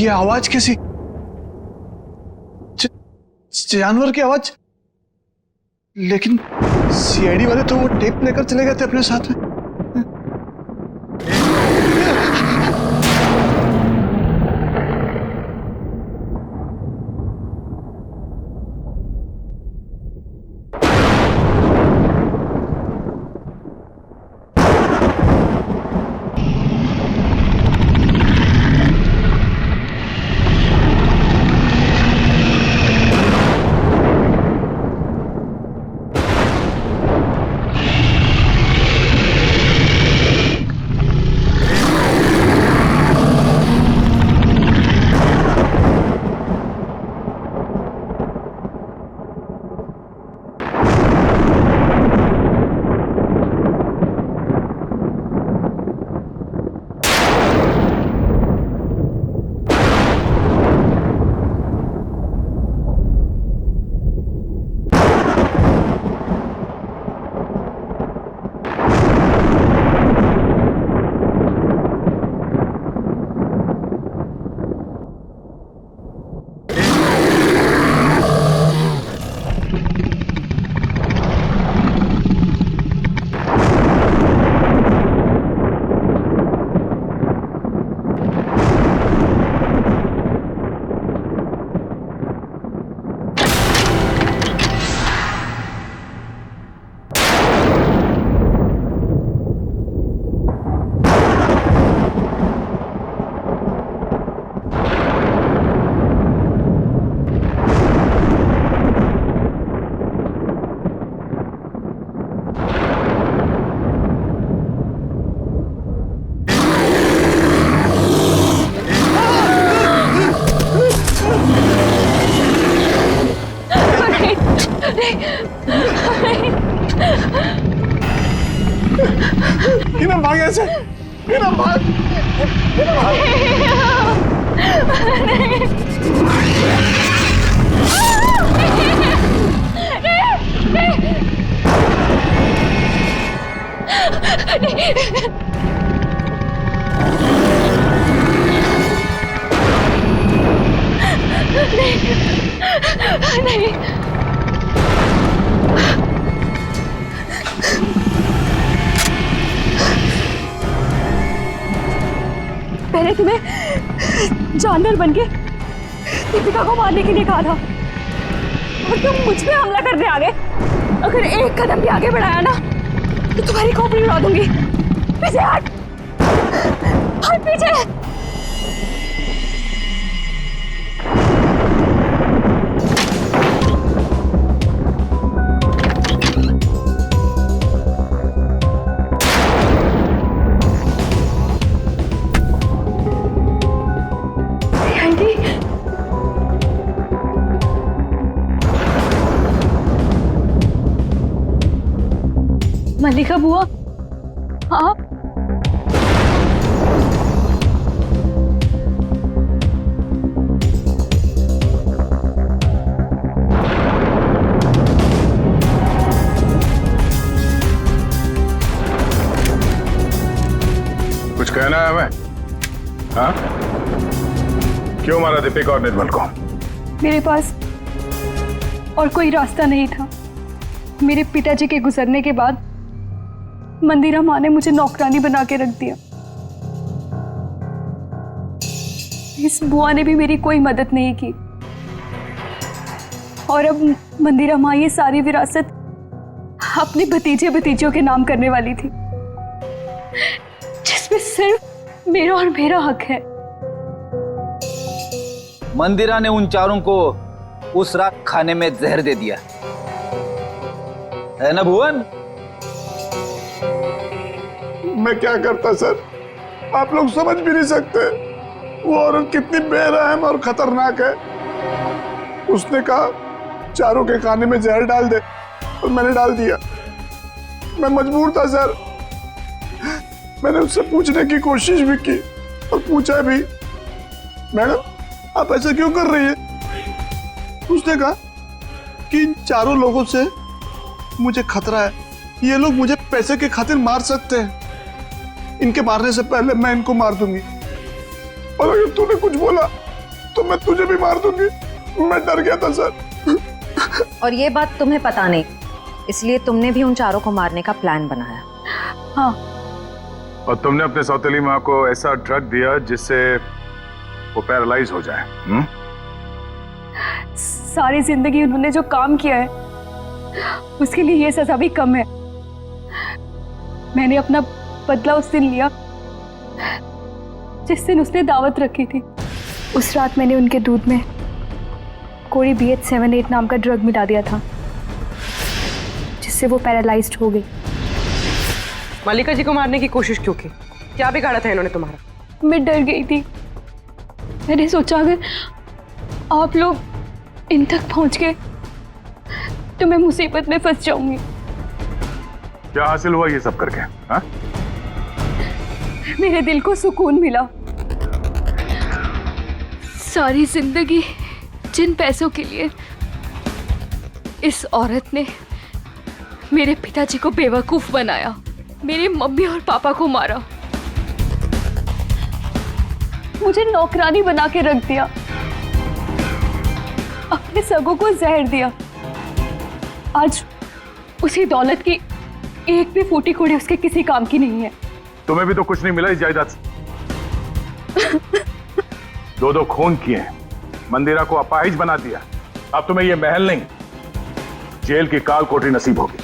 ये आवाज कैसी? जानवर की आवाज? लेकिन सीआईडी वाले तो वो टेप लेकर चले गए थे अपने साथ में। हीना भाग ऐसे, हीना भाग, हीना भाग। नहीं। मैंने तुम्हें जानवर बनके दीपिका को मारने के लिए कहा था और तुम मुझ पे हमला करने आ गए। अगर एक कदम भी आगे बढ़ाया ना तो तुम्हारी खोपड़ी उड़ा दूंगी। पीछे हट, हट पीछे। मल्लिका बुआ, आप? कुछ कहना है हमें? हाँ? क्यों मारा दीपिका और निर्मल को? मेरे पास और कोई रास्ता नहीं था। मेरे पिताजी के गुजरने के बाद मंदिरा माँ ने मुझे नौकरानी बना के रख दिया। इस बुआ ने भी मेरी कोई मदद नहीं की और अब मंदिरा माँ ये सारी विरासत अपने भतीजे भतीजियों के नाम करने वाली थी, जिसमें सिर्फ मेरा और मेरा हक है। मंदिरा ने उन चारों को उस रात खाने में जहर दे दिया है ना भुवन? मैं क्या करता सर, आप लोग समझ भी नहीं सकते वो औरत कितनी बेरहम और खतरनाक है। उसने कहा चारों के खाने में जहर डाल दे और मैंने डाल दिया। मैं मजबूर था सर। मैंने उससे पूछने की कोशिश भी की और पूछा भी, मैडम आप ऐसा क्यों कर रही है? उसने कहा कि इन चारों लोगों से मुझे खतरा है, ये लोग मुझे पैसे के खातिर मार सकते हैं। इनके मारने से पहले मैं इनको मार दूंगी और अगर तूने कुछ बोला तो मैं तुझे भी मार दूंगी। मैं डर गया था सर। और ये बात तुम्हें पता नहीं, इसलिए तुमने भी उन चारों को मारने का प्लान बनाया। हाँ। और तुमने अपने सौतेली माँ को ऐसा ड्रग दिया जिससे वो पैरालाइज हो जाए। सारी जिंदगी उन्होंने जो काम किया है उसके लिए ये सजा भी कम है। मैंने अपना बदला उस दिन लिया जिस दिन उसने दावत रखी थी। उस रात मैंने उनके दूध में कोई BH78 नाम का ड्रग मिला दिया था जिससे वो पैरालाइज्ड हो गई। मल्लिका जी को मारने की कोशिश क्यों की? क्या बिगाड़ा था इन्होंने तुम्हारा? मैं डर गई थी। मैंने सोचा अगर आप लोग इन तक पहुंच गए तो मैं मुसीबत में फंस जाऊंगी। क्या हासिल हुआ ये सब करके? हाँ? मेरे दिल को सुकून मिला। सारी जिंदगी जिन पैसों के लिए इस औरत ने मेरे पिताजी को बेवकूफ बनाया, मेरे मम्मी और पापा को मारा, मुझे नौकरानी बना के रख दिया, अपने सगों को जहर दिया, आज उसी दौलत की एक भी फूटी कोड़ी उसके किसी काम की नहीं है। तुम्हें भी तो कुछ नहीं मिला इस जायदाद से। दो खून किए हैं, मंदिरा को अपाहिज बना दिया। अब तुम्हें ये महल नहीं, जेल की काल कोठरी नसीब होगी।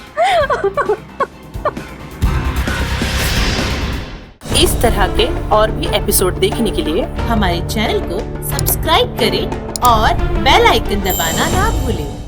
इस तरह के और भी एपिसोड देखने के लिए हमारे चैनल को सब्सक्राइब करें और बेल आइकन दबाना ना भूलें।